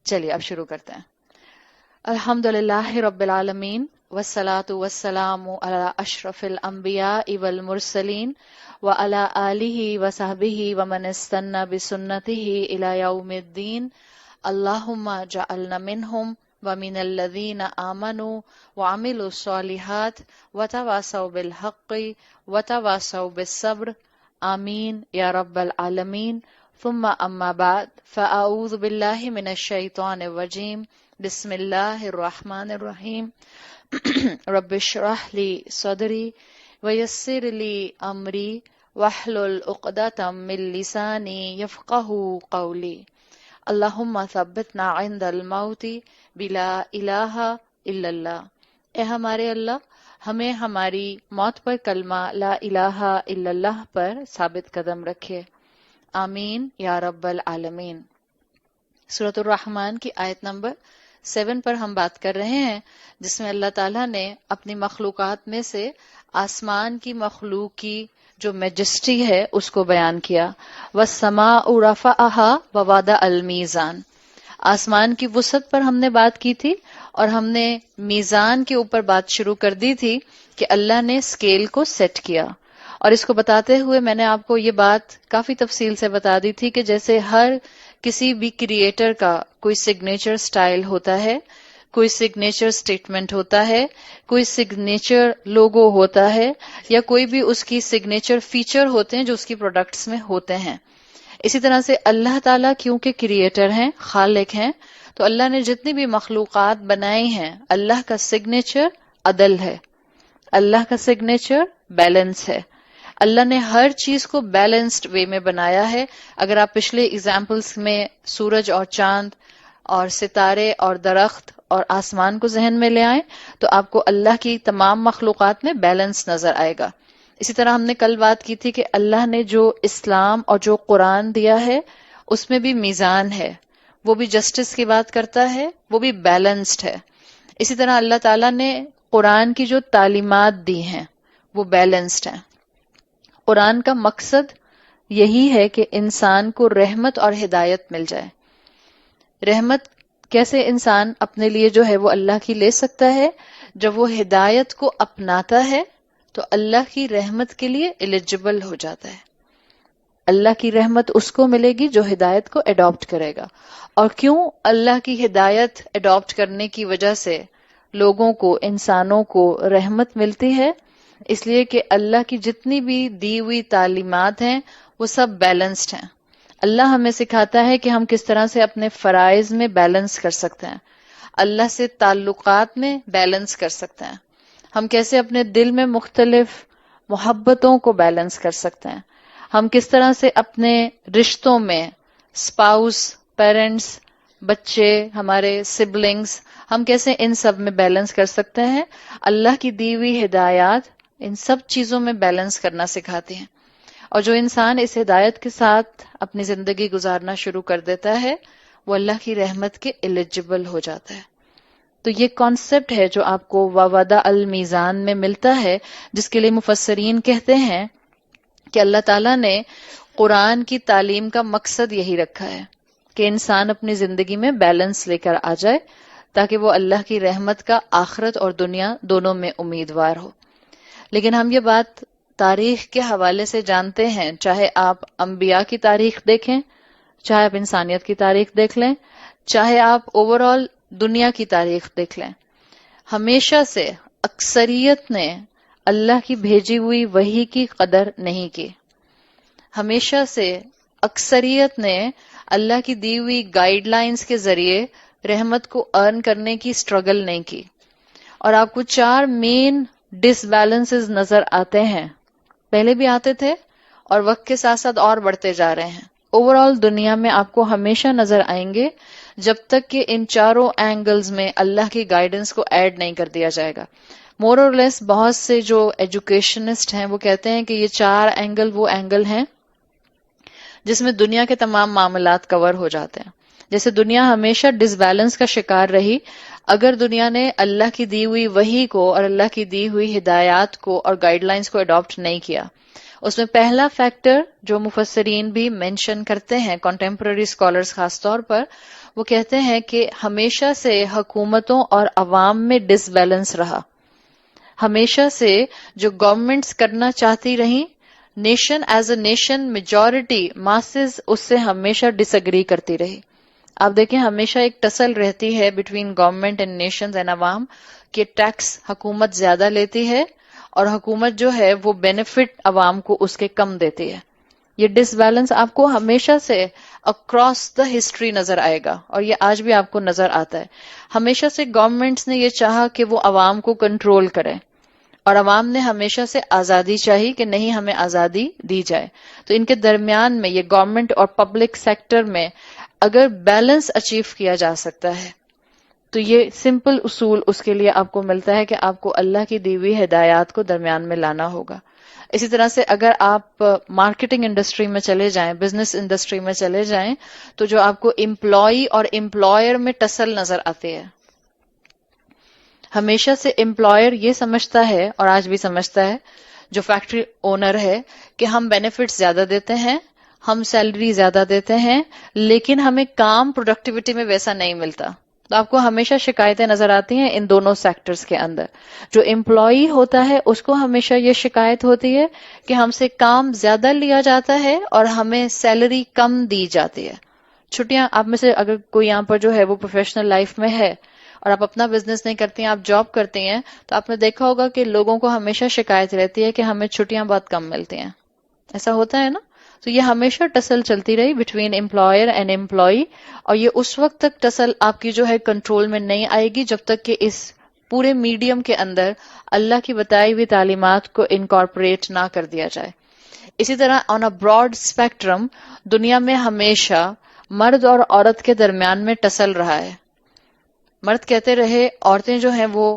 چلیے اب شروع کرتے ہیں. الحمدللہ رب العالمین والصلاة والسلام علی اشرف الانبیاء والمرسلین وعلی آلہ وصحبہ ومن استنى بسنتہ الی یوم الدین. اللہم جعلنا منہم ومن الذین آمنوا وعملوا الصالحات وتواصوا بالحق وتواصوا بالصبر. آمین یا رب العالمین. ثم اما بعد فاعوذ باللہ من الشیطان الرجیم. بسم اللہ الرحمن الرحیم. رب اشرح لی صدری ویسر لی امری واحلل عقدۃ من لسانی یفقہوا قولی. اللہم ثبتنا عند الموت بلا الہ الا اللہ. اے ہمارے اللہ، ہمیں ہماری موت پر کلمہ لا الہ الا اللہ پر ثابت قدم رکھے. آمین یا رب العالمین. سورۃ الرحمن کی آیت نمبر 7 پر ہم بات کر رہے ہیں، جس میں اللہ تعالیٰ نے اپنی مخلوقات میں سے آسمان کی مخلوق کی جو میجسٹی ہے اس کو بیان کیا. وَالسَّمَاءُ رَفَعَهَا وَوَضَعَ الْمِيزَانَ. آسمان کی وسعت پر ہم نے بات کی تھی، اور ہم نے میزان کے اوپر بات شروع کر دی تھی کہ اللہ نے اسکیل کو سیٹ کیا. اور اس کو بتاتے ہوئے میں نے آپ کو یہ بات کافی تفصیل سے بتا دی تھی کہ جیسے ہر کسی بھی کریٹر کا کوئی سگنیچر سٹائل ہوتا ہے، کوئی سگنیچر سٹیٹمنٹ ہوتا ہے، کوئی سگنیچر لوگو ہوتا ہے، یا کوئی بھی اس کی سگنیچر فیچر ہوتے ہیں جو اس کی پروڈکٹس میں ہوتے ہیں. اسی طرح سے اللہ تعالیٰ کیونکہ کریٹر ہیں، خالق ہیں، تو اللہ نے جتنی بھی مخلوقات بنائی ہیں، اللہ کا سگنیچر عدل ہے، اللہ کا سگنیچر بیلنس ہے. اللہ نے ہر چیز کو بیلنسڈ وے میں بنایا ہے. اگر آپ پچھلے ایگزامپلس میں سورج اور چاند اور ستارے اور درخت اور آسمان کو ذہن میں لے آئیں تو آپ کو اللہ کی تمام مخلوقات میں بیلنس نظر آئے گا. اسی طرح ہم نے کل بات کی تھی کہ اللہ نے جو اسلام اور جو قرآن دیا ہے اس میں بھی میزان ہے، وہ بھی جسٹس کی بات کرتا ہے، وہ بھی بیلنسڈ ہے. اسی طرح اللہ تعالیٰ نے قرآن کی جو تعلیمات دی ہیں وہ بیلنسڈ ہیں. قرآن کا مقصد یہی ہے کہ انسان کو رحمت اور ہدایت مل جائے. رحمت کیسے انسان اپنے لیے جو ہے وہ اللہ کی لے سکتا ہے؟ جب وہ ہدایت کو اپناتا ہے تو اللہ کی رحمت کے لیے ایلیجبل ہو جاتا ہے. اللہ کی رحمت اس کو ملے گی جو ہدایت کو اڈاپٹ کرے گا. اور کیوں اللہ کی ہدایت اڈاپٹ کرنے کی وجہ سے لوگوں کو، انسانوں کو رحمت ملتی ہے؟ اس لیے کہ اللہ کی جتنی بھی دی ہوئی تعلیمات ہیں وہ سب بیلنسڈ ہیں. اللہ ہمیں سکھاتا ہے کہ ہم کس طرح سے اپنے فرائض میں بیلنس کر سکتے ہیں، اللہ سے تعلقات میں بیلنس کر سکتے ہیں، ہم کیسے اپنے دل میں مختلف محبتوں کو بیلنس کر سکتے ہیں، ہم کس طرح سے اپنے رشتوں میں اسپاؤس، پیرنٹس، بچے، ہمارے سبلنگز، ہم کیسے ان سب میں بیلنس کر سکتے ہیں. اللہ کی دی ہوئی ہدایات ان سب چیزوں میں بیلنس کرنا سکھاتی ہیں. اور جو انسان اس ہدایت کے ساتھ اپنی زندگی گزارنا شروع کر دیتا ہے وہ اللہ کی رحمت کے ایلیجبل ہو جاتا ہے. تو یہ کانسیپٹ ہے جو آپ کو ووضع المیزان میں ملتا ہے، جس کے لیے مفسرین کہتے ہیں کہ اللہ تعالیٰ نے قرآن کی تعلیم کا مقصد یہی رکھا ہے کہ انسان اپنی زندگی میں بیلنس لے کر آ جائے تاکہ وہ اللہ کی رحمت کا آخرت اور دنیا دونوں میں امیدوار ہو. لیکن ہم یہ بات تاریخ کے حوالے سے جانتے ہیں، چاہے آپ انبیاء کی تاریخ دیکھیں، چاہے آپ انسانیت کی تاریخ دیکھ لیں، چاہے آپ اوور آل دنیا کی تاریخ دیکھ لیں، ہمیشہ سے اکثریت نے اللہ کی بھیجی ہوئی وحی کی قدر نہیں کی. ہمیشہ سے اکثریت نے اللہ کی دی ہوئی گائیڈ لائنز کے ذریعے رحمت کو ارن کرنے کی سٹرگل نہیں کی. اور آپ کو 4 مین ڈس بیلنسز نظر آتے ہیں، پہلے بھی آتے تھے اور وقت کے ساتھ ساتھ اور بڑھتے جا رہے ہیں. اوور آل دنیا میں آپ کو ہمیشہ نظر آئیں گے جب تک کہ ان چاروں اینگلز میں اللہ کی گائیڈنس کو ایڈ نہیں کر دیا جائے گا. مور اور لیس بہت سے جو ایجوکیشنسٹ ہیں وہ کہتے ہیں کہ یہ 4 اینگل وہ اینگل ہیں جس میں دنیا کے تمام معاملات کور ہو جاتے ہیں. جیسے دنیا ہمیشہ ڈس بیلنس کا شکار رہی، اگر دنیا نے اللہ کی دی ہوئی وحی کو اور اللہ کی دی ہوئی ہدایات کو اور گائیڈ لائنز کو اڈاپٹ نہیں کیا. اس میں پہلا فیکٹر جو مفسرین بھی مینشن کرتے ہیں، کنٹمپرری اسکالرز خاص طور پر، وہ کہتے ہیں کہ ہمیشہ سے حکومتوں اور عوام میں ڈس بیلنس رہا. ہمیشہ سے جو گورنمنٹس کرنا چاہتی رہیں، nation as a nation majority masses اس سے ہمیشہ ڈس ایگری کرتی رہی. آپ دیکھیں ہمیشہ ایک ٹسل رہتی ہے between government and nations and عوام کہ ٹیکس حکومت زیادہ لیتی ہے اور حکومت جو ہے وہ بینیفٹ عوام کو اس کے کم دیتی ہے. یہ ڈس بیلنس آپ کو ہمیشہ سے اکراس دا ہسٹری نظر آئے گا، اور یہ آج بھی آپ کو نظر آتا ہے. ہمیشہ سے گورنمنٹس نے یہ چاہا کہ وہ عوام کو کنٹرول کرے، اور عوام نے ہمیشہ سے آزادی چاہی کہ نہیں ہمیں آزادی دی جائے. تو ان کے درمیان میں یہ گورنمنٹ اور پبلک سیکٹر میں اگر بیلنس اچیو کیا جا سکتا ہے تو یہ سمپل اصول اس کے لیے آپ کو ملتا ہے کہ آپ کو اللہ کی دی ہوئی ہدایات کو درمیان میں لانا ہوگا. اسی طرح سے اگر آپ مارکیٹنگ انڈسٹری میں چلے جائیں، بزنس انڈسٹری میں چلے جائیں، تو جو آپ کو امپلائی اور امپلائر میں ٹسل نظر آتے ہے. ہمیشہ سے امپلائر یہ سمجھتا ہے، اور آج بھی سمجھتا ہے جو فیکٹری اونر ہے، کہ ہم بینیفٹس زیادہ دیتے ہیں، ہم سیلری زیادہ دیتے ہیں، لیکن ہمیں کام پروڈکٹیوٹی میں ویسا نہیں ملتا. تو آپ کو ہمیشہ شکایتیں نظر آتی ہیں ان دونوں سیکٹرز کے اندر. جو امپلائی ہوتا ہے اس کو ہمیشہ یہ شکایت ہوتی ہے کہ ہم سے کام زیادہ لیا جاتا ہے اور ہمیں سیلری کم دی جاتی ہے. چھٹیاں، آپ میں سے اگر کوئی یہاں پر جو ہے وہ پروفیشنل لائف میں ہے اور آپ اپنا بزنس نہیں کرتی ہیں، آپ جاب کرتی ہیں، تو آپ نے دیکھا ہوگا کہ لوگوں کو ہمیشہ شکایت رہتی ہے کہ ہمیں چھٹیاں بہت کم ملتی ہیں. ایسا ہوتا ہے نا؟ تو یہ ہمیشہ ٹسل چلتی رہی بٹوین امپلائر اینڈ امپلائی، اور یہ اس وقت تک ٹسل آپ کی جو ہے کنٹرول میں نہیں آئے گی جب تک کہ اس پورے میڈیم کے اندر اللہ کی بتائی ہوئی تعلیمات کو انکارپوریٹ نہ کر دیا جائے. اسی طرح آن اے براڈ اسپیکٹرم دنیا میں ہمیشہ مرد اور عورت کے درمیان میں ٹسل رہا ہے. مرد کہتے رہے، عورتیں جو ہیں وہ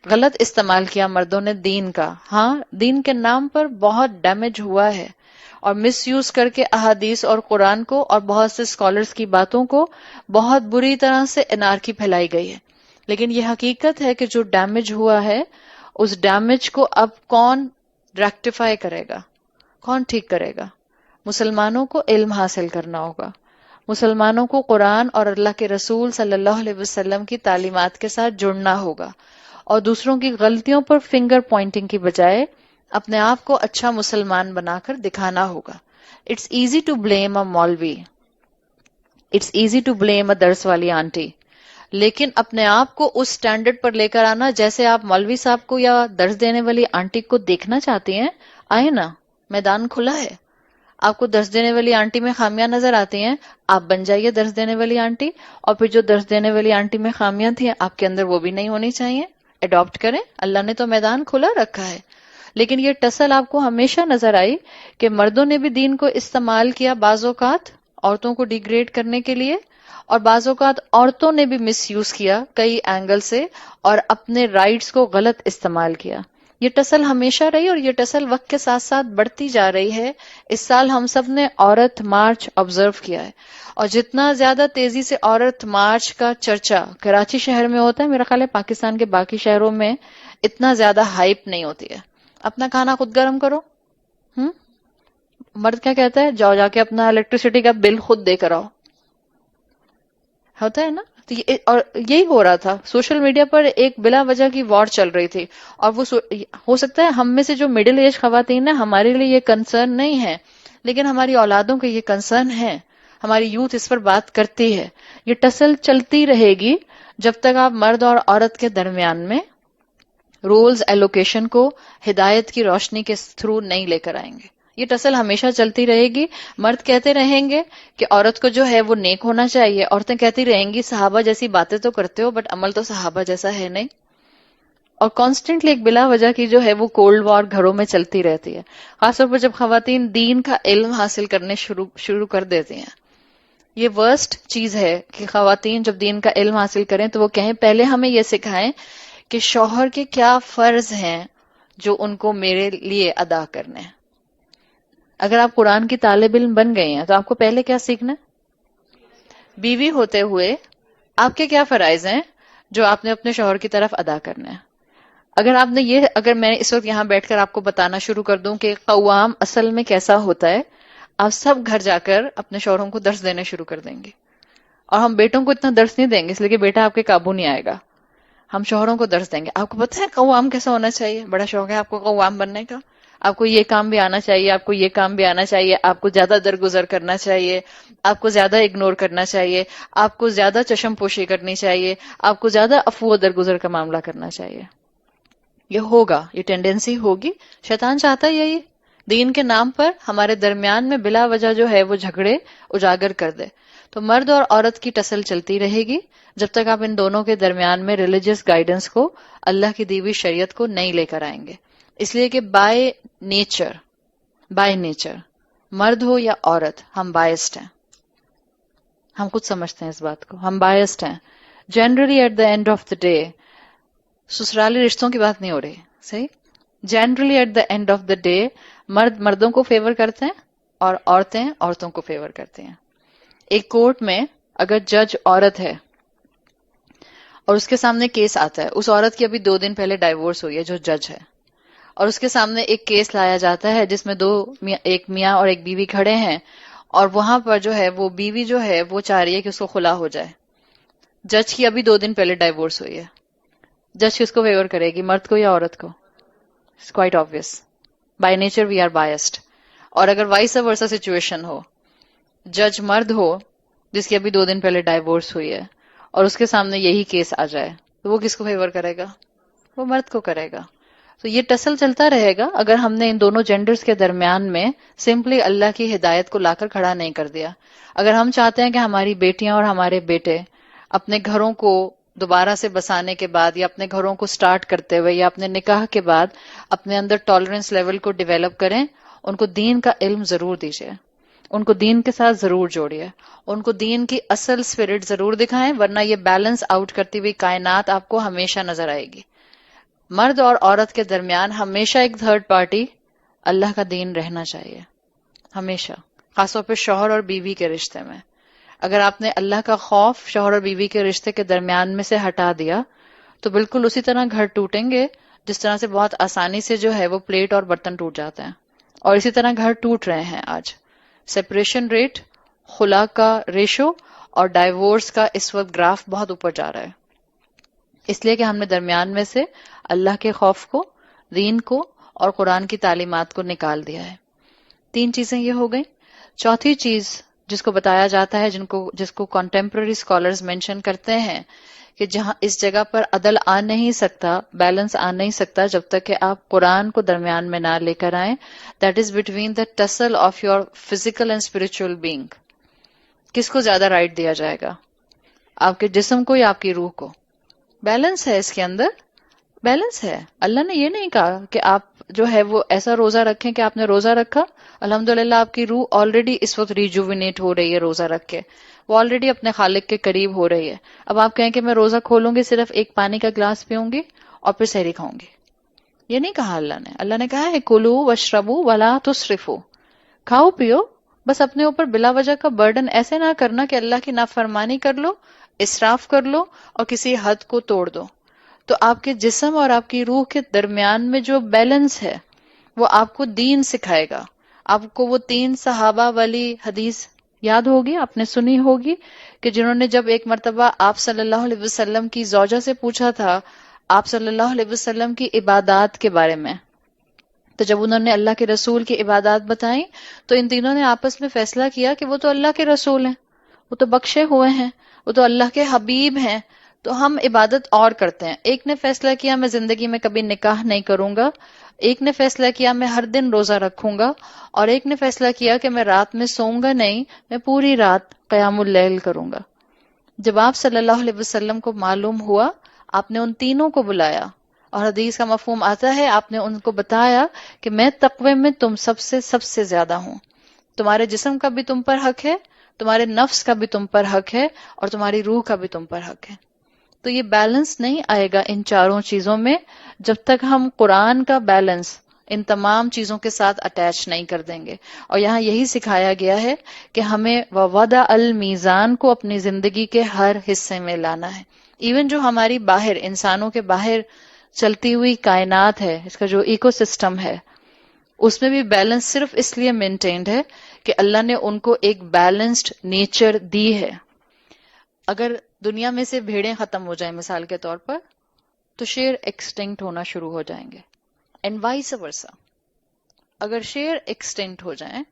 غلط استعمال کیا مردوں نے دین کا. ہاں، دین کے نام پر بہت ڈیمیج ہوا ہے، اور مس یوز کر کے احادیث اور قرآن کو اور بہت سے اسکالرز کی باتوں کو بہت بری طرح سے انارکی پھیلائی گئی ہے. لیکن یہ حقیقت ہے کہ جو ڈیمیج ہوا ہے اس ڈیمیج کو اب کون ریکٹیفائی کرے گا، کون ٹھیک کرے گا؟ مسلمانوں کو علم حاصل کرنا ہوگا، مسلمانوں کو قرآن اور اللہ کے رسول صلی اللہ علیہ وسلم کی تعلیمات کے ساتھ جڑنا ہوگا، اور دوسروں کی غلطیوں پر فنگر پوائنٹنگ کی بجائے اپنے آپ کو اچھا مسلمان بنا کر دکھانا ہوگا. اٹس ایزی ٹو بلیم اے مولوی، اٹس ایزی ٹو بلیم اے درس والی آنٹی، لیکن اپنے آپ کو اس سٹینڈرڈ پر لے کر آنا جیسے آپ مولوی صاحب کو یا درس دینے والی آنٹی کو دیکھنا چاہتی ہیں، آئے نا، میدان کھلا ہے. آپ کو درس دینے والی آنٹی میں خامیاں نظر آتی ہیں، آپ بن جائیے درس دینے والی آنٹی، اور پھر جو درس دینے والی آنٹی میں خامیاں تھیں آپ کے اندر وہ بھی نہیں ہونی چاہیے. اڈاپٹ کریں، اللہ نے تو میدان کھلا رکھا ہے. لیکن یہ ٹسل آپ کو ہمیشہ نظر آئی کہ مردوں نے بھی دین کو استعمال کیا بعض اوقات عورتوں کو ڈیگریڈ کرنے کے لیے، اور بعض اوقات عورتوں نے بھی مس یوز کیا کئی اینگل سے اور اپنے رائٹس کو غلط استعمال کیا. یہ ٹسل ہمیشہ رہی، اور یہ ٹسل وقت کے ساتھ ساتھ بڑھتی جا رہی ہے. اس سال ہم سب نے عورت مارچ آبزرو کیا ہے، اور جتنا زیادہ تیزی سے عورت مارچ کا چرچا کراچی شہر میں ہوتا ہے، میرا خیال ہے پاکستان کے باقی شہروں میں اتنا زیادہ ہائپ نہیں ہوتی ہے. اپنا کھانا خود گرم کرو. ہم مرد کیا کہتا ہے؟ جاؤ جا کے اپنا الیکٹریسٹی کا بل خود دے کر آؤ. ہوتا ہے نا؟ تو اور یہی ہو رہا تھا. سوشل میڈیا پر ایک بلا وجہ کی وار چل رہی تھی، اور وہ ہو سکتا ہے ہم میں سے جو مڈل ایج خواتین ہیں ہمارے لیے یہ کنسرن نہیں ہے، لیکن ہماری اولادوں کے یہ کنسرن ہے. ہماری یوتھ اس پر بات کرتی ہے. یہ ٹسل چلتی رہے گی جب تک آپ مرد اور عورت کے درمیان میں رولز ایلوکیشن کو ہدایت کی روشنی کے تھرو نہیں لے کر آئیں گے. یہ ٹسل ہمیشہ چلتی رہے گی. مرد کہتے رہیں گے کہ عورت کو جو ہے وہ نیک ہونا چاہیے، عورتیں کہتی رہیں گی صحابہ جیسی باتیں تو کرتے ہو بٹ عمل تو صحابہ جیسا ہے نہیں. اور کانسٹنٹلی ایک بلا وجہ کی جو ہے وہ کولڈ وار گھروں میں چلتی رہتی ہے، خاص طور پر جب خواتین دین کا علم حاصل کرنے شروع کر دیتی ہیں. یہ ورسٹ چیز ہے کہ خواتین جب دین کا علم حاصل کریں تو وہ کہیں پہلے ہمیں یہ سکھائیں کہ شوہر کے کیا فرض ہیں جو ان کو میرے لیے ادا کرنے ہیں. اگر آپ قرآن کی طالب علم بن گئے ہیں تو آپ کو پہلے کیا سیکھنا ہے؟ بیوی ہوتے ہوئے آپ کے کیا فرائض ہیں جو آپ نے اپنے شوہر کی طرف ادا کرنا ہے. اگر میں اس وقت یہاں بیٹھ کر آپ کو بتانا شروع کر دوں کہ قوام اصل میں کیسا ہوتا ہے، آپ سب گھر جا کر اپنے شوہروں کو درس دینے شروع کر دیں گے. اور ہم بیٹوں کو اتنا درس نہیں دیں گے اس لیے کہ بیٹا آپ کے قابو نہیں آئے گا. ہم شوہروں کو درس دیں گے. آپ کو پتہ ہے قوام کیسا ہونا چاہیے؟ بڑا شوق ہے آپ کو قوام بننے کا. آپ کو یہ کام بھی آنا چاہیے, آپ کو یہ کام بھی آنا چاہیے, آپ کو زیادہ درگزر کرنا چاہیے, آپ کو زیادہ اگنور کرنا چاہیے, آپ کو زیادہ چشم پوشی کرنی چاہیے, آپ کو زیادہ عفو و درگزر کا معاملہ کرنا چاہیے. یہ ہوگا, یہ ٹینڈنسی ہوگی. شیطان چاہتا ہے یہی, دین کے نام پر ہمارے درمیان میں بلا وجہ جو ہے وہ جھگڑے اجاگر کر دے. تو مرد اور عورت کی ٹسل چلتی رہے گی جب تک آپ ان دونوں کے درمیان میں ریلیجس گائیڈنس کو, اللہ کی دی ہوئی شریعت کو نہیں لے کر آئیں گے. اس لیے کہ بائی نیچر مرد ہو یا عورت ہم بائسڈ ہیں. ہم خود سمجھتے ہیں اس بات کو, ہم بائسڈ ہیں. Generally at the end of the day, سسرالی رشتوں کی بات نہیں ہو رہی, صحیح, generally at the end of the day مرد مردوں کو فیور کرتے ہیں اور عورتیں عورتوں کو فیور کرتی ہیں. ایک کورٹ میں اگر جج عورت ہے اور اس کے سامنے کیس آتا ہے, اس عورت کی ابھی 2 دن پہلے ڈائیورس ہوئی ہے جو جج ہے, اور اس کے سامنے ایک کیس لایا جاتا ہے جس میں ایک میاں اور ایک بیوی کھڑے ہیں, اور وہاں پر جو ہے وہ بیوی جو ہے وہ چاہ رہی ہے کہ اس کو خلا ہو جائے. جج کی ابھی 2 دن پہلے ڈائیورس ہوئی ہے. جج کس کو فیور کرے گی, مرد کو یا عورت کو؟ It's quite obvious, by nature we are biased. اور اگر وائس ورسا سچویشن ہو, جج مرد ہو جس کی ابھی 2 دن پہلے ڈائیورس ہوئی ہے اور اس کے سامنے یہی کیس آ جائے, تو وہ کس کو فیور کرے گا؟ وہ مرد کو کرے گا. تو یہ ٹسل چلتا رہے گا اگر ہم نے ان دونوں جینڈرز کے درمیان میں سمپلی اللہ کی ہدایت کو لا کر کھڑا نہیں کر دیا. اگر ہم چاہتے ہیں کہ ہماری بیٹیاں اور ہمارے بیٹے اپنے گھروں کو دوبارہ سے بسانے کے بعد, یا اپنے گھروں کو سٹارٹ کرتے ہوئے, یا اپنے نکاح کے بعد اپنے اندر ٹالرنس لیول کو ڈیولپ کریں, ان کو دین کا علم ضرور دیجیے, ان کو دین کے ساتھ ضرور جوڑیے, ان کو دین کی اصل اسپرٹ ضرور دکھائیں, ورنہ یہ بیلنس آؤٹ کرتی ہوئی کائنات آپ کو ہمیشہ نظر آئے گی. مرد اور عورت کے درمیان ہمیشہ ایک تھرڈ پارٹی اللہ کا دین رہنا چاہیے, ہمیشہ, خاص طور پہ شوہر اور بیوی کے رشتے میں. اگر آپ نے اللہ کا خوف شوہر اور بیوی کے رشتے کے درمیان میں سے ہٹا دیا تو بالکل اسی طرح گھر ٹوٹیں گے جس طرح سے بہت آسانی سے جو ہے وہ پلیٹ اور برتن ٹوٹ جاتے ہیں. اور اسی طرح گھر ٹوٹ رہے ہیں آج. سیپریشن ریٹ, خلا کا ریشو اور ڈائیورس کا اس وقت گراف بہت اوپر جا رہا ہے, اس لیے کہ ہم نے درمیان میں سے اللہ کے خوف کو, دین کو اور قرآن کی تعلیمات کو نکال دیا ہے. 3 چیزیں یہ ہو گئیں. چوتھی چیز جس کو بتایا جاتا ہے, جس کو کنٹمپرری اسکالرز مینشن کرتے ہیں کہ جہاں اس جگہ پر عدل آ نہیں سکتا, بیلنس آ نہیں سکتا جب تک کہ آپ قرآن کو درمیان میں نہ لے کر آئیں, that is between the ٹسل of your physical and spiritual being. کس کو زیادہ رائٹ دیا جائے گا, آپ کے جسم کو یا آپ کی روح کو؟ بیلنس ہے اس کے اندر, بیلنس ہے. اللہ نے یہ نہیں کہا کہ آپ جو ہے وہ ایسا روزہ رکھیں کہ آپ نے روزہ رکھا, الحمدللہ آپ کی روح آلریڈی اس وقت ریجوینیٹ ہو رہی ہے روزہ رکھ کے, وہ آلریڈی اپنے خالق کے قریب ہو رہی ہے. اب آپ کہیں کہ میں روزہ کھولوں گی, صرف ایک پانی کا گلاس پیوں گی اور پھر سحری کھاؤں گی, یہ نہیں کہا اللہ نے. اللہ نے کہا ہے کلو واشربو ولا تسرفو, کھاؤ پیو, بس اپنے اوپر بلا وجہ کا برڈن ایسے نہ کرنا کہ اللہ کی نافرمانی کر لو, اسراف کر لو اور کسی حد کو توڑ دو. تو آپ کے جسم اور آپ کی روح کے درمیان میں جو بیلنس ہے وہ آپ کو دین سکھائے گا. آپ کو وہ 3 صحابہ والی حدیث یاد ہوگی, آپ نے سنی ہوگی, کہ جنہوں نے جب ایک مرتبہ آپ صلی اللہ علیہ وسلم کی زوجہ سے پوچھا تھا آپ صلی اللہ علیہ وسلم کی عبادات کے بارے میں, تو جب انہوں نے اللہ کے رسول کی عبادات بتائیں تو ان تینوں نے آپس میں فیصلہ کیا کہ وہ تو اللہ کے رسول ہیں, وہ تو بخشے ہوئے ہیں, وہ تو اللہ کے حبیب ہیں, تو ہم عبادت اور کرتے ہیں. ایک نے فیصلہ کیا میں زندگی میں کبھی نکاح نہیں کروں گا, ایک نے فیصلہ کیا میں ہر دن روزہ رکھوں گا, اور ایک نے فیصلہ کیا کہ میں رات میں سوؤں گا نہیں, میں پوری رات قیام اللیل کروں گا. جب آپ صلی اللہ علیہ وسلم کو معلوم ہوا, آپ نے ان تینوں کو بلایا, اور حدیث کا مفہوم آتا ہے آپ نے ان کو بتایا کہ میں تقوی میں تم سب سے زیادہ ہوں, تمہارے جسم کا بھی تم پر حق ہے, تمہارے نفس کا بھی تم پر حق ہے, اور تمہاری روح کا بھی تم پر حق ہے. تو یہ بیلنس نہیں آئے گا ان 4 چیزوں میں جب تک ہم قرآن کا بیلنس ان تمام چیزوں کے ساتھ اٹیچ نہیں کر دیں گے. اور یہاں یہی سکھایا گیا ہے کہ ہمیں وَوَضَعَ الْمِيزَانَ کو اپنی زندگی کے ہر حصے میں لانا ہے. ایون جو ہماری باہر, انسانوں کے باہر چلتی ہوئی کائنات ہے, اس کا جو ایکو سسٹم ہے, اس میں بھی بیلنس صرف اس لیے مینٹینڈ ہے کہ اللہ نے ان کو ایک بیلنسڈ نیچر دی ہے. اگر دنیا میں سے بھیڑیں ختم ہو جائیں مثال کے طور پر تو شیر ایکسٹنکٹ ہونا شروع ہو جائیں گے، اینڈ وائس ورسا. اگر شیر ایکسٹنکٹ ہو جائیں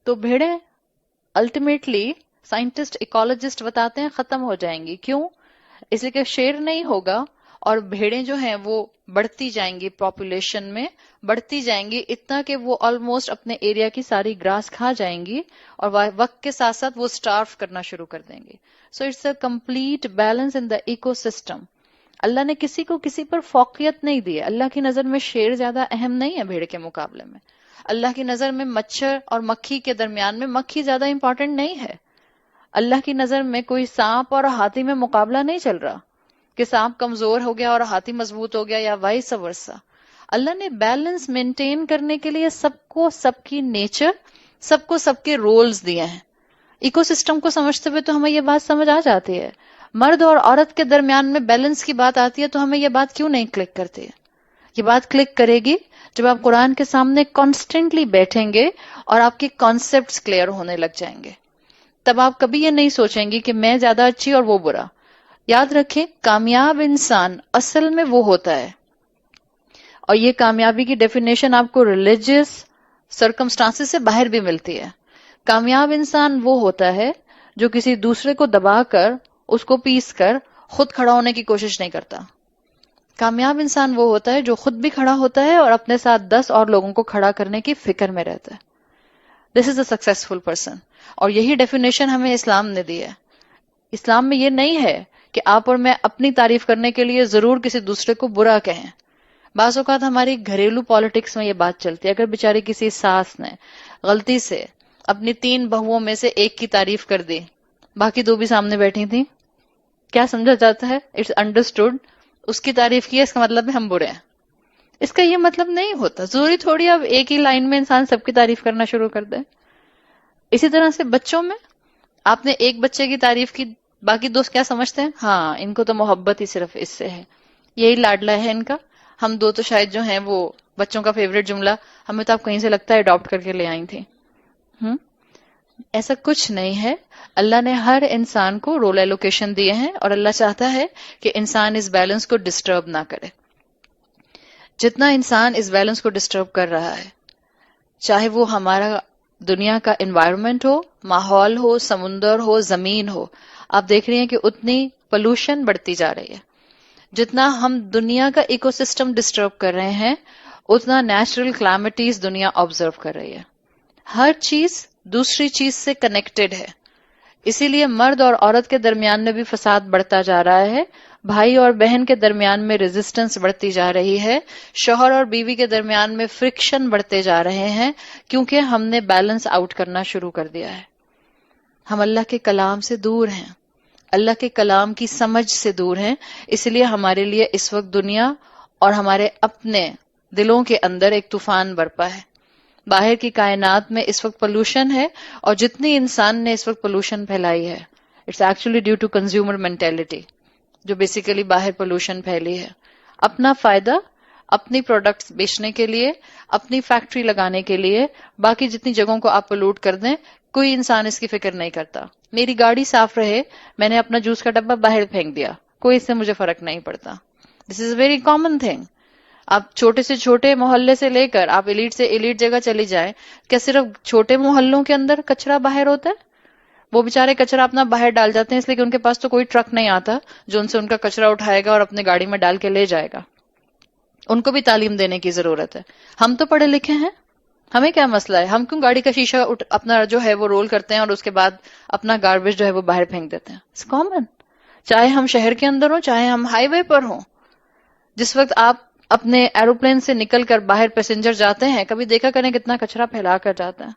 تو بھیڑیں الٹیمیٹلی سائنٹسٹ ایکولوجسٹ بتاتے ہیں ختم ہو جائیں گی. کیوں؟ اس لیے کہ شیر نہیں ہوگا اور بھیڑیں جو ہیں وہ بڑھتی جائیں گی، پاپولیشن میں بڑھتی جائیں گی اتنا کہ وہ آلموسٹ اپنے ایریا کی ساری گراس کھا جائیں گی اور وقت کے ساتھ ساتھ وہ سٹارف کرنا شروع کر دیں گے. So it's a complete balance in the ecosystem. Allah نے کسی کو کسی پر فوقیت نہیں دی ہے. اللہ کی نظر میں شیر زیادہ اہم نہیں ہے بھیڑ کے مقابلے میں. اللہ کی نظر میں مچھر اور مکھی کے درمیان میں مکھی زیادہ امپورٹنٹ نہیں ہے. اللہ کی نظر میں کوئی سانپ اور ہاتھی میں مقابلہ نہیں چل رہا کہ سانپ کمزور ہو گیا اور ہاتھی مضبوط ہو گیا یا وائس ورسا. اللہ نے بیلنس مینٹین کرنے کے لیے سب کو سب کی نیچر، سب کو سب کے رولز دیے ہیں. ایکو سسٹم کو سمجھتے ہوئے تو ہمیں یہ بات سمجھ آ جاتی ہے. مرد اور عورت کے درمیان میں بیلنس کی بات آتی ہے تو ہمیں یہ بات کیوں نہیں کلک کرتی ہے؟ یہ بات کلک کرے گی جب آپ قرآن کے سامنے کانسٹنٹلی بیٹھیں گے اور آپ کے کانسیپٹس کلیئر ہونے لگ جائیں گے. تب آپ کبھی یہ نہیں سوچیں گی کہ میں زیادہ اچھی اور وہ برا. یاد رکھیں، کامیاب انسان اصل میں وہ ہوتا ہے، اور یہ کامیابی کی ڈیفینیشن آپ کو ریلیجیس سرکمسٹانسز سے باہر بھی ملتی ہے. کامیاب انسان وہ ہوتا ہے جو کسی دوسرے کو دبا کر، اس کو پیس کر خود کھڑا ہونے کی کوشش نہیں کرتا. کامیاب انسان وہ ہوتا ہے جو خود بھی کھڑا ہوتا ہے اور اپنے ساتھ 10 اور لوگوں کو کھڑا کرنے کی فکر میں رہتا ہے. دس از اے سکسیسفل پرسن. اور یہی ڈیفینیشن ہمیں اسلام نے دی ہے. اسلام میں یہ نہیں ہے کہ آپ اور میں اپنی تعریف کرنے کے لیے ضرور کسی دوسرے کو برا کہیں. بعض اوقات ہماری گھریلو پالیٹکس میں یہ بات چلتی ہے. اگر بیچاری کسی ساس نے غلطی سے اپنی 3 بہوؤں میں سے ایک کی تعریف کر دی، باقی 2 بھی سامنے بیٹھی تھیں، کیا سمجھا جاتا ہے؟ اٹس انڈرسٹوڈ اس کی تعریف کی ہے، اس کا مطلب ہے ہم برے ہیں. اس کا یہ مطلب نہیں ہوتا. ضروری تھوڑی اب ایک ہی لائن میں انسان سب کی تعریف کرنا شروع کر دے. اسی طرح سے بچوں میں آپ نے ایک بچے کی تعریف کی، باقی دوست کیا سمجھتے ہیں؟ ہاں ان کو تو محبت ہی صرف اس سے ہے، یہی لاڈلا ہے ان کا. ہم 2 تو شاید جو ہیں وہ بچوں کا فیوریٹ جملہ، ہمیں تو آپ کہیں سے لگتا ہے اڈاپٹ کر کے لے آئی تھی. ایسا کچھ نہیں ہے. اللہ نے ہر انسان کو رول ایلوکیشن دیے ہیں اور اللہ چاہتا ہے کہ انسان اس بیلنس کو ڈسٹرب نہ کرے. جتنا انسان اس بیلنس کو ڈسٹرب کر رہا ہے، چاہے وہ ہمارا دنیا کا انوائرمنٹ ہو، ماحول ہو، سمندر ہو، زمین ہو، آپ دیکھ رہی ہیں کہ اتنی پولوشن بڑھتی جا رہی ہے. جتنا ہم دنیا کا ایکو سسٹم ڈسٹرب کر رہے ہیں اتنا نیچرل کلائمیٹیز دنیا آبزرو کر رہی ہے. ہر چیز دوسری چیز سے کنیکٹڈ ہے. اسی لیے مرد اور عورت کے درمیان میں بھی فساد بڑھتا جا رہا ہے، بھائی اور بہن کے درمیان میں ریزسٹنس بڑھتی جا رہی ہے، شوہر اور بیوی کے درمیان میں فرکشن بڑھتے جا رہے ہیں، کیونکہ ہم نے بیلنس آؤٹ کرنا شروع کر دیا ہے. ہم اللہ کے کلام سے دور ہیں، اللہ کے کلام کی سمجھ سے دور ہیں. اس لیے ہمارے لیے اس وقت دنیا اور ہمارے اپنے دلوں کے اندر ایک طوفان برپا ہے. باہر کی کائنات میں اس وقت پولوشن ہے، اور جتنی انسان نے اس وقت پولوشن پھیلائی ہے it's actually due to consumer mentality, جو بیسیکلی باہر پولوشن پھیلی ہے. اپنا فائدہ اپنی پروڈکٹس بیچنے کے لیے، اپنی فیکٹری لگانے کے لیے، باقی جتنی جگہوں کو آپ پولوٹ کر دیں کوئی انسان اس کی فکر نہیں کرتا. میری گاڑی صاف رہے، میں نے اپنا جوس کا ڈبہ باہر پھینک دیا، کوئی اس سے مجھے فرق نہیں پڑتا. دس از اے ویری کامن تھنگ. آپ چھوٹے سے چھوٹے محلے سے لے کر آپ ایلیٹ سے ایلیٹ جگہ چلی جائیں، کیا صرف چھوٹے محلوں کے اندر کچرا باہر ہوتا ہے؟ وہ بیچارے کچرا اپنا باہر ڈال جاتے ہیں اس لیے کہ ان کے پاس تو کوئی ٹرک نہیں آتا جو ان سے ان کا کچرا اٹھائے گا اور اپنے گاڑی میں ڈال کے لے جائے گا. ان کو بھی تعلیم دینے کی ضرورت ہے. ہم تو پڑھے لکھے ہیں، ہمیں کیا مسئلہ ہے؟ ہم کیوں گاڑی کا شیشہ اپنا جو ہے وہ رول کرتے ہیں اور اس کے بعد اپنا گاربیج جو ہے وہ باہر پھینک دیتے ہیں؟ It's common. چاہے ہم شہر کے اندر ہوں چاہے ہم ہائی وے پر ہوں. جس وقت آپ اپنے ایروپلین سے نکل کر باہر پیسنجر جاتے ہیں، کبھی دیکھا کریں کتنا کچرا پھیلا کر جاتا ہے.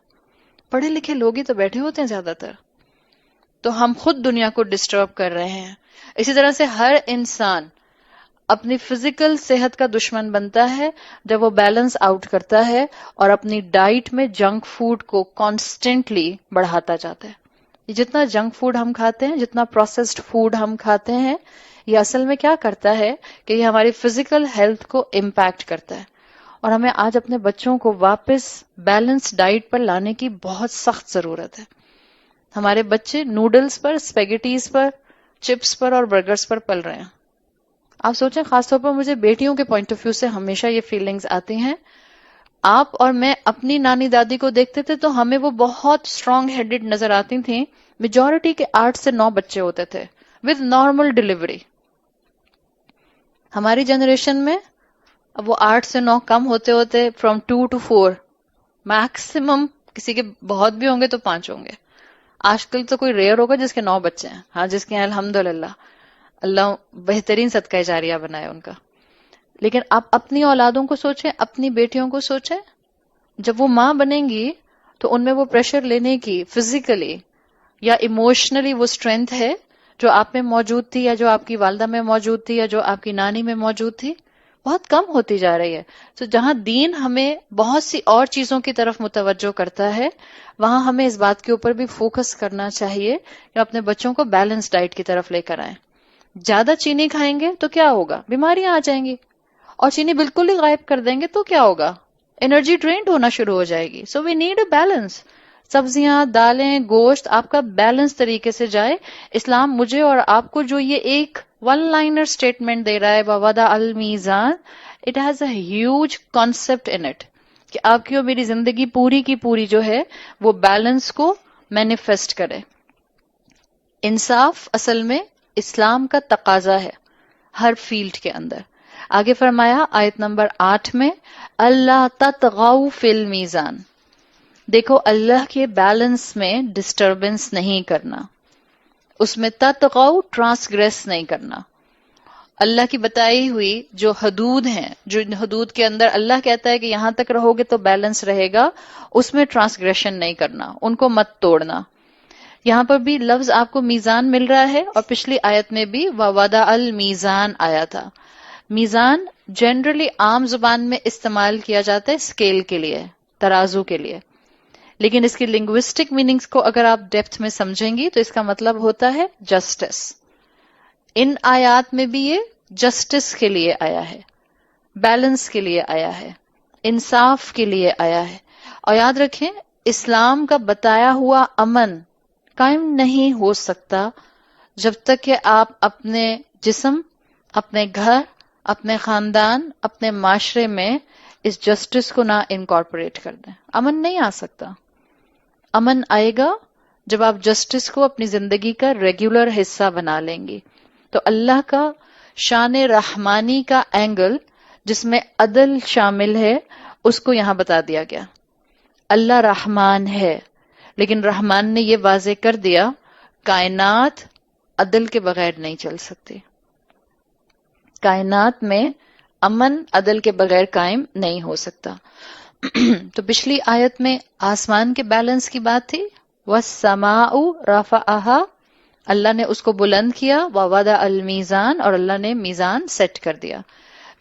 پڑھے لکھے لوگ ہی تو بیٹھے ہوتے ہیں زیادہ تر. تو ہم خود دنیا کو ڈسٹرب کر رہے ہیں. اسی طرح سے ہر انسان اپنی فزیکل صحت کا دشمن بنتا ہے جب وہ بیلنس آؤٹ کرتا ہے اور اپنی ڈائٹ میں جنک فوڈ کو کانسٹنٹلی بڑھاتا جاتا ہے. یہ جتنا جنک فوڈ ہم کھاتے ہیں، جتنا پروسیسڈ فوڈ ہم کھاتے ہیں، یہ اصل میں کیا کرتا ہے کہ یہ ہماری فزیکل ہیلتھ کو امپیکٹ کرتا ہے. اور ہمیں آج اپنے بچوں کو واپس بیلنس ڈائٹ پر لانے کی بہت سخت ضرورت ہے. ہمارے بچے نوڈلز پر، اسپیگیٹیز پر، چپس پر اور برگرز پر پل رہے ہیں. آپ سوچیں، خاص طور پر مجھے بیٹیوں کے پوائنٹ آف ویو سے ہمیشہ یہ فیلنگز آتی ہیں. آپ اور میں اپنی نانی دادی کو دیکھتے تھے تو ہمیں وہ بہت اسٹرانگ ہیڈڈ نظر آتی تھیں. میجورٹی کے 8 سے 9 بچے ہوتے تھے ود نارمل ڈلیوری. ہماری جنریشن میں اب وہ 8 سے 9 کم ہوتے ہوتے فرام 2 to 4 میکسیمم، کسی کے بہت بھی ہوں گے تو 5 ہوں گے. آج کل تو کوئی ریئر ہوگا جس کے 9 بچے ہیں. ہاں، جس کے ہیں الحمدللہ، اللہ بہترین صدقہ جاریہ بنائے ان کا. لیکن آپ اپنی اولادوں کو سوچیں، اپنی بیٹیوں کو سوچیں. جب وہ ماں بنیں گی تو ان میں وہ پریشر لینے کی فزیکلی یا ایموشنلی وہ اسٹرینتھ ہے جو آپ میں موجود تھی، یا جو آپ کی والدہ میں موجود تھی، یا جو آپ کی نانی میں موجود تھی، بہت کم ہوتی جا رہی ہے. تو جہاں دین ہمیں بہت سی اور چیزوں کی طرف متوجہ کرتا ہے، وہاں ہمیں اس بات کے اوپر بھی فوکس کرنا چاہیے کہ اپنے بچوں کو بیلنس ڈائٹ کی طرف لے کر آئیں. زیادہ چینی کھائیں گے تو کیا ہوگا؟ بیماریاں آ جائیں گی. اور چینی بالکل ہی غائب کر دیں گے تو کیا ہوگا؟ انرجی ڈرینڈ ہونا شروع ہو جائے گی. سو وی نیڈ اے بیلنس. سبزیاں، دالیں، گوشت آپ کا بیلنس طریقے سے جائے. اسلام مجھے اور آپ کو جو یہ ایک ون لائنر اسٹیٹمنٹ دے رہا ہے، وَوَضَعَ الْمِيزَانَ، it has a huge concept in it, کہ آپ کی اور میری زندگی پوری کی پوری جو ہے وہ بیلنس کو مینیفیسٹ کرے. انصاف اصل میں اسلام کا تقاضا ہے ہر فیلڈ کے اندر. آگے فرمایا آیت نمبر 8 میں، اللہ تطغوا فی المیزان. دیکھو، اللہ کے بیلنس میں ڈسٹربنس نہیں کرنا، اس میں تطغوا ٹرانسگریس نہیں کرنا. اللہ کی بتائی ہوئی جو حدود ہیں، جو حدود کے اندر اللہ کہتا ہے کہ یہاں تک رہو گے تو بیلنس رہے گا، اس میں ٹرانسگریشن نہیں کرنا، ان کو مت توڑنا. یہاں پر بھی لفظ آپ کو میزان مل رہا ہے، اور پچھلی آیت میں بھی وَوَضَعَ الْمِيزَانَ آیا تھا. میزان جنرلی عام زبان میں استعمال کیا جاتا ہے اسکیل کے لیے، ترازو کے لیے. لیکن اس کی لنگوسٹک میننگز کو اگر آپ ڈیپتھ میں سمجھیں گی تو اس کا مطلب ہوتا ہے جسٹس. ان آیات میں بھی یہ جسٹس کے لیے آیا ہے، بیلنس کے لیے آیا ہے، انصاف کے لیے آیا ہے. اور یاد رکھیں، اسلام کا بتایا ہوا امن قائم نہیں ہو سکتا جب تک کہ آپ اپنے جسم، اپنے گھر، اپنے خاندان، اپنے معاشرے میں اس جسٹس کو نہ انکارپوریٹ کر دیں. امن نہیں آ سکتا. امن آئے گا جب آپ جسٹس کو اپنی زندگی کا ریگولر حصہ بنا لیں گی. تو اللہ کا شان رحمانی کا اینگل جس میں عدل شامل ہے، اس کو یہاں بتا دیا گیا. اللہ رحمان ہے، لیکن رحمان نے یہ واضح کر دیا کائنات عدل کے بغیر نہیں چل سکتی. کائنات میں امن عدل کے بغیر قائم نہیں ہو سکتا. تو پچھلی آیت میں آسمان کے بیلنس کی بات تھی. وَالسَّمَاءُ رَفَعَهَا، اللہ نے اس کو بلند کیا. وَوَضَعَ الْمِيزَانَ، اور اللہ نے میزان سیٹ کر دیا.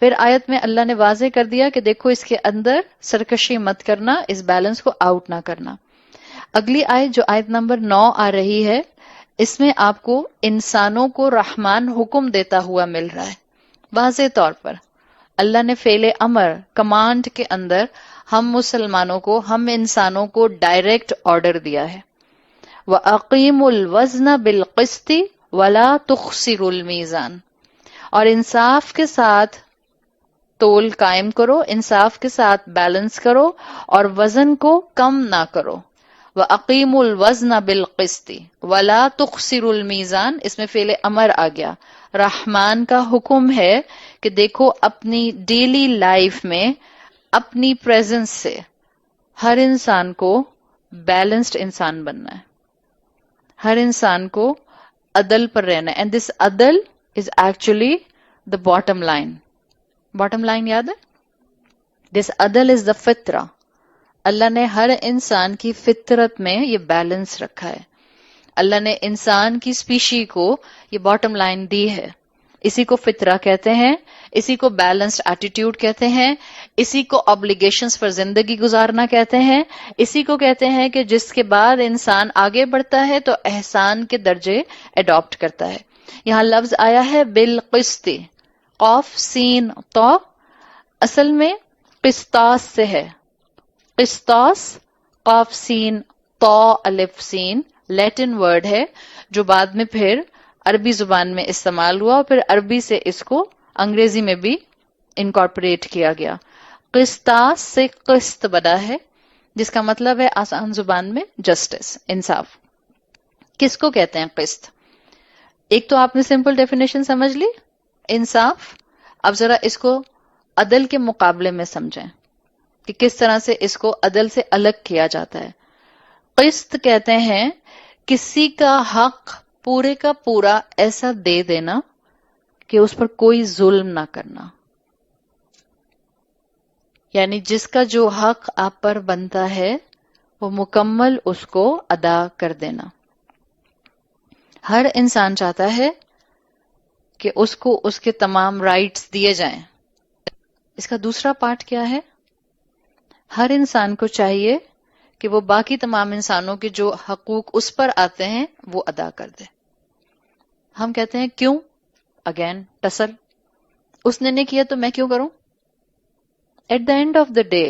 پھر آیت میں اللہ نے واضح کر دیا کہ دیکھو اس کے اندر سرکشی مت کرنا، اس بیلنس کو آؤٹ نہ کرنا. اگلی آیت جو آیت نمبر 9 آ رہی ہے، اس میں آپ کو انسانوں کو رحمان حکم دیتا ہوا مل رہا ہے. واضح طور پر اللہ نے فعل امر، کمانڈ کے اندر ہم مسلمانوں کو، ہم انسانوں کو ڈائریکٹ آرڈر دیا ہے. وَأَقِيمُوا الْوَزْنَ بِالْقِسْطِ وَلَا تُخْسِرُوا الْمِيزَانَ، اور انصاف کے ساتھ تول قائم کرو، انصاف کے ساتھ بیلنس کرو، اور وزن کو کم نہ کرو. وَأَقِيمُوا الْوَزْنَ بِالْقِسْطِ وَلَا تُخْسِرُوا الْمِيزَانَ، اس میں فعل امر آ گیا. رحمان کا حکم ہے کہ دیکھو اپنی ڈیلی لائف میں اپنی پریزنس سے ہر انسان کو بیلنسڈ انسان بننا ہے، ہر انسان کو عدل پر رہنا ہے. اینڈ دس عدل is actually the bottom line. Bottom line یاد ہے؟ دس عدل از دا فطرہ. اللہ نے ہر انسان کی فطرت میں یہ بیلنس رکھا ہے. اللہ نے انسان کی اسپیشی کو یہ باٹم لائن دی ہے. اسی کو فطرہ کہتے ہیں، اسی کو بیلنسڈ ایٹیٹیوڈ کہتے ہیں، اسی کو obbligations پر زندگی گزارنا کہتے ہیں، اسی کو کہتے ہیں کہ جس کے بعد انسان آگے بڑھتا ہے تو احسان کے درجے اڈاپٹ کرتا ہے. یہاں لفظ آیا ہے بالقسط، قاف سین طا، اصل میں قسطاس سے ہے. قسطاس قاف سین طا الف سین لیٹن ورڈ ہے جو بعد میں پھر عربی زبان میں استعمال ہوا اور پھر عربی سے اس کو انگریزی میں بھی انکارپوریٹ کیا گیا. قسطاس سے قسط بنا ہے جس کا مطلب ہے آسان زبان میں جسٹس، انصاف. کس کو کہتے ہیں قسط؟ ایک تو آپ نے سمپل ڈیفینیشن سمجھ لی، انصاف. اب ذرا اس کو عدل کے مقابلے میں سمجھیں کہ کس طرح سے اس کو عدل سے الگ کیا جاتا ہے. قسط کہتے ہیں کسی کا حق پورے کا پورا ایسا دے دینا کہ اس پر کوئی ظلم نہ کرنا، یعنی جس کا جو حق آپ پر بنتا ہے وہ مکمل اس کو ادا کر دینا. ہر انسان چاہتا ہے کہ اس کو اس کے تمام رائٹس دیے جائیں. اس کا دوسرا پارٹ کیا ہے؟ ہر انسان کو چاہیے کہ وہ باقی تمام انسانوں کے جو حقوق اس پر آتے ہیں وہ ادا کر دے. ہم کہتے ہیں کیوں؟ اگین ٹسل، اس نے نہیں کیا تو میں کیوں کروں؟ At the end of the day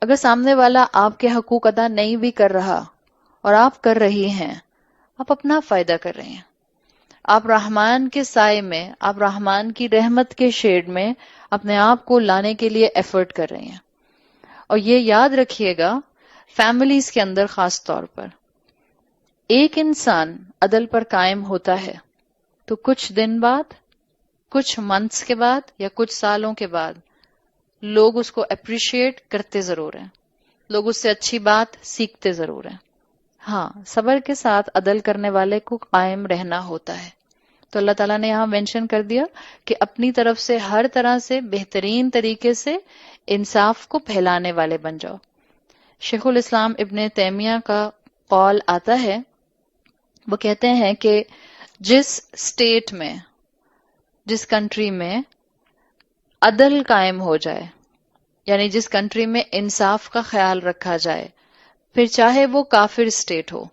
اگر سامنے والا آپ کے حقوق ادا نہیں بھی کر رہا اور آپ کر رہی ہیں، آپ اپنا فائدہ کر رہے ہیں. آپ رحمان کے سائے میں، آپ رحمان کی رحمت کے شیڈ میں اپنے آپ کو لانے کے لیے ایفرٹ کر رہے ہیں. اور یہ یاد رکھیے گا فیملیز کے اندر خاص طور پر، ایک انسان عدل پر قائم ہوتا ہے تو کچھ دن بعد، کچھ منتھس کے بعد یا کچھ سالوں کے بعد لوگ اس کو اپریشیٹ کرتے ضرور ہیں، لوگ اس سے اچھی بات سیکھتے ضرور ہیں. ہاں، صبر کے ساتھ عدل کرنے والے کو قائم رہنا ہوتا ہے. تو اللہ تعالیٰ نے یہاں مینشن کر دیا کہ اپنی طرف سے ہر طرح سے بہترین طریقے سے انصاف کو پھیلانے والے بن جاؤ. شیخ الاسلام ابن تیمیہ کا قول آتا ہے، وہ کہتے ہیں کہ جس اسٹیٹ میں، جس کنٹری میں عدل قائم ہو جائے، یعنی جس کنٹری میں انصاف کا خیال رکھا جائے، پھر چاہے وہ کافر اسٹیٹ ہو،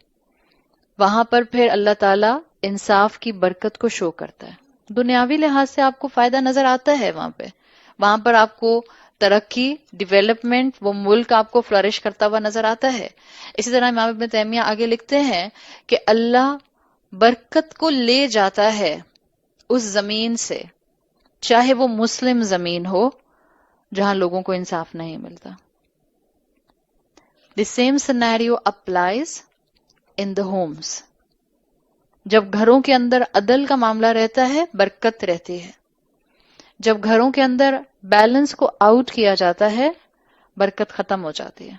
وہاں پر پھر اللہ تعالیٰ انصاف کی برکت کو شو کرتا ہے. دنیاوی لحاظ سے آپ کو فائدہ نظر آتا ہے وہاں پر آپ کو ترقی، ڈیولپمنٹ، وہ ملک آپ کو فلرش کرتا ہوا نظر آتا ہے. اسی طرح امام ابن تیمیہ آگے لکھتے ہیں کہ اللہ برکت کو لے جاتا ہے اس زمین سے، چاہے وہ مسلم زمین ہو جہاں لوگوں کو انصاف نہیں ملتا. The same scenario applies in the homes. جب گھروں کے اندر عدل کا معاملہ رہتا ہے برکت رہتی ہے. جب گھروں کے اندر بیلنس کو آؤٹ کیا جاتا ہے برکت ختم ہو جاتی ہے.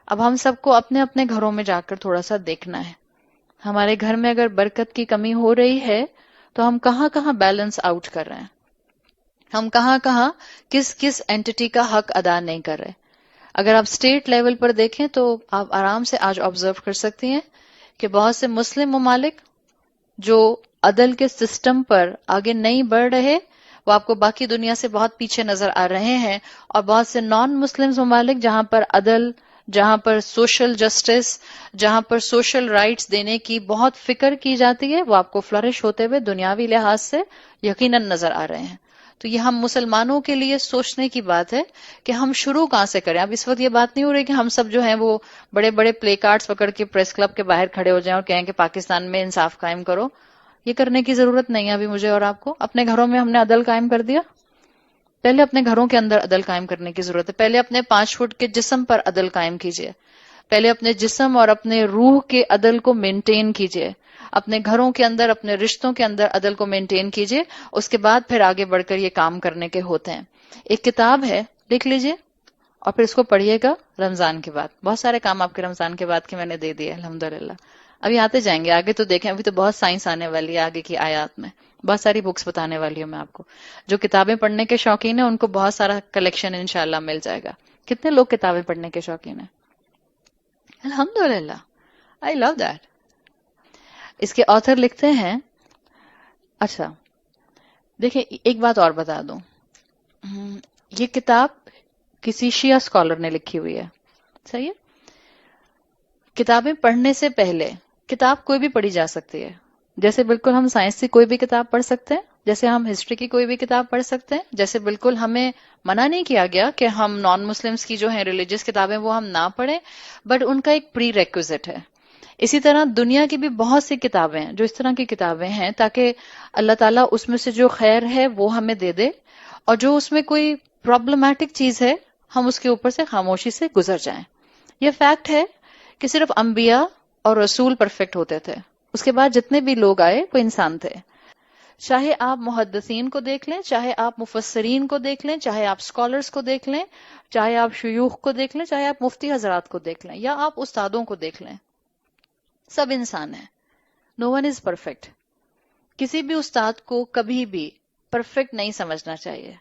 اب ہم سب کو اپنے اپنے گھروں میں جا کر تھوڑا سا دیکھنا ہے. ہمارے گھر میں اگر برکت کی کمی ہو رہی ہے تو ہم کہاں کہاں بیلنس آؤٹ کر رہے ہیں، ہم کہاں کہاں کس کس اینٹی کا حق ادا نہیں کر رہے. اگر آپ اسٹیٹ لیول پر دیکھیں تو آپ آرام سے آج آبزرو کر سکتی ہیں کہ بہت سے مسلم ممالک جو عدل کے سسٹم پر آگے نہیں بڑھ رہے، وہ آپ کو باقی دنیا سے بہت پیچھے نظر آ رہے ہیں، اور بہت سے نان مسلم ممالک جہاں پر عدل، جہاں پر سوشل جسٹس، جہاں پر سوشل رائٹس دینے کی بہت فکر کی جاتی ہے، وہ آپ کو فلرش ہوتے ہوئے دنیاوی لحاظ سے یقیناً نظر آ رہے ہیں. تو یہ ہم مسلمانوں کے لیے سوچنے کی بات ہے کہ ہم شروع کہاں سے کریں. اب اس وقت یہ بات نہیں ہو رہی کہ ہم سب جو ہیں وہ بڑے بڑے پلے کارڈز پکڑ کے پریس کلب کے باہر کھڑے ہو جائیں اور کہیں کہ پاکستان میں انصاف قائم کرو. یہ کرنے کی ضرورت نہیں ہے ابھی مجھے اور آپ کو. اپنے گھروں میں ہم نے عدل قائم کر دیا، پہلے اپنے گھروں کے اندر عدل قائم کرنے کی ضرورت ہے. پہلے اپنے 5 فٹ کے جسم پر عدل قائم کیجئے، پہلے اپنے جسم اور اپنے روح کے عدل کو مینٹین کیجئے، اپنے گھروں کے اندر، اپنے رشتوں کے اندر عدل کو مینٹین کیجئے. اس کے بعد پھر آگے بڑھ کر یہ کام کرنے کے ہوتے ہیں. ایک کتاب ہے، لکھ لیجئے اور پھر اس کو پڑھیے گا رمضان کے بعد. بہت سارے کام آپ کے رمضان کے بعد کے میں نے دے دیے الحمدللہ. ابھی آتے جائیں گے آگے، تو دیکھیں ابھی تو بہت سائنس آنے والی ہے آگے کی آیات میں. بہت ساری بکس بتانے والی ہوں میں آپ کو. جو کتابیں پڑھنے کے شوقین ہیں ان کو بہت سارا کلیکشن انشاءاللہ مل جائے گا. کتنے لوگ کتابیں پڑھنے کے شوقین ہیں؟ الحمدللہ، آئی لو دیٹ. اس کے آتھر لکھتے ہیں، اچھا دیکھیں ایک بات اور بتا دوں، یہ کتاب کسی شیعہ اسکالر نے لکھی ہوئی ہے، صحیح ہے. کتابیں پڑھنے سے پہلے کتاب کوئی بھی پڑھی جا سکتی ہے، جیسے بالکل ہم سائنس کی کوئی بھی کتاب پڑھ سکتے ہیں، جیسے ہم ہسٹری کی کوئی بھی کتاب پڑھ سکتے ہیں، جیسے بالکل ہمیں منع نہیں کیا گیا کہ ہم نان مسلمز کی جو ہیں ریلیجیس کتابیں وہ ہم نہ پڑھیں، بٹ ان کا ایک پری ریکوزٹ ہے. اسی طرح دنیا کی بھی بہت سی کتابیں ہیں جو اس طرح کی کتابیں ہیں تاکہ اللہ تعالیٰ اس میں سے جو خیر ہے وہ ہمیں دے دے، اور جو اس میں کوئی پرابلمٹک چیز ہے ہم اس کے اوپر سے خاموشی سے گزر جائیں۔ یہ فیکٹ ہے کہ صرف انبیاء اور رسول پرفیکٹ ہوتے تھے، اس کے بعد جتنے بھی لوگ آئے وہ انسان تھے۔ چاہے آپ محدثین کو دیکھ لیں، چاہے آپ مفسرین کو دیکھ لیں، چاہے آپ اسکالرز کو دیکھ لیں، چاہے آپ شیوخ کو دیکھ لیں، چاہے آپ مفتی حضرات کو دیکھ لیں، یا آپ استادوں کو دیکھ لیں، سب انسان ہیں۔ نو ون از پرفیکٹ۔ کسی بھی استاد کو کبھی بھی پرفیکٹ نہیں سمجھنا چاہیے۔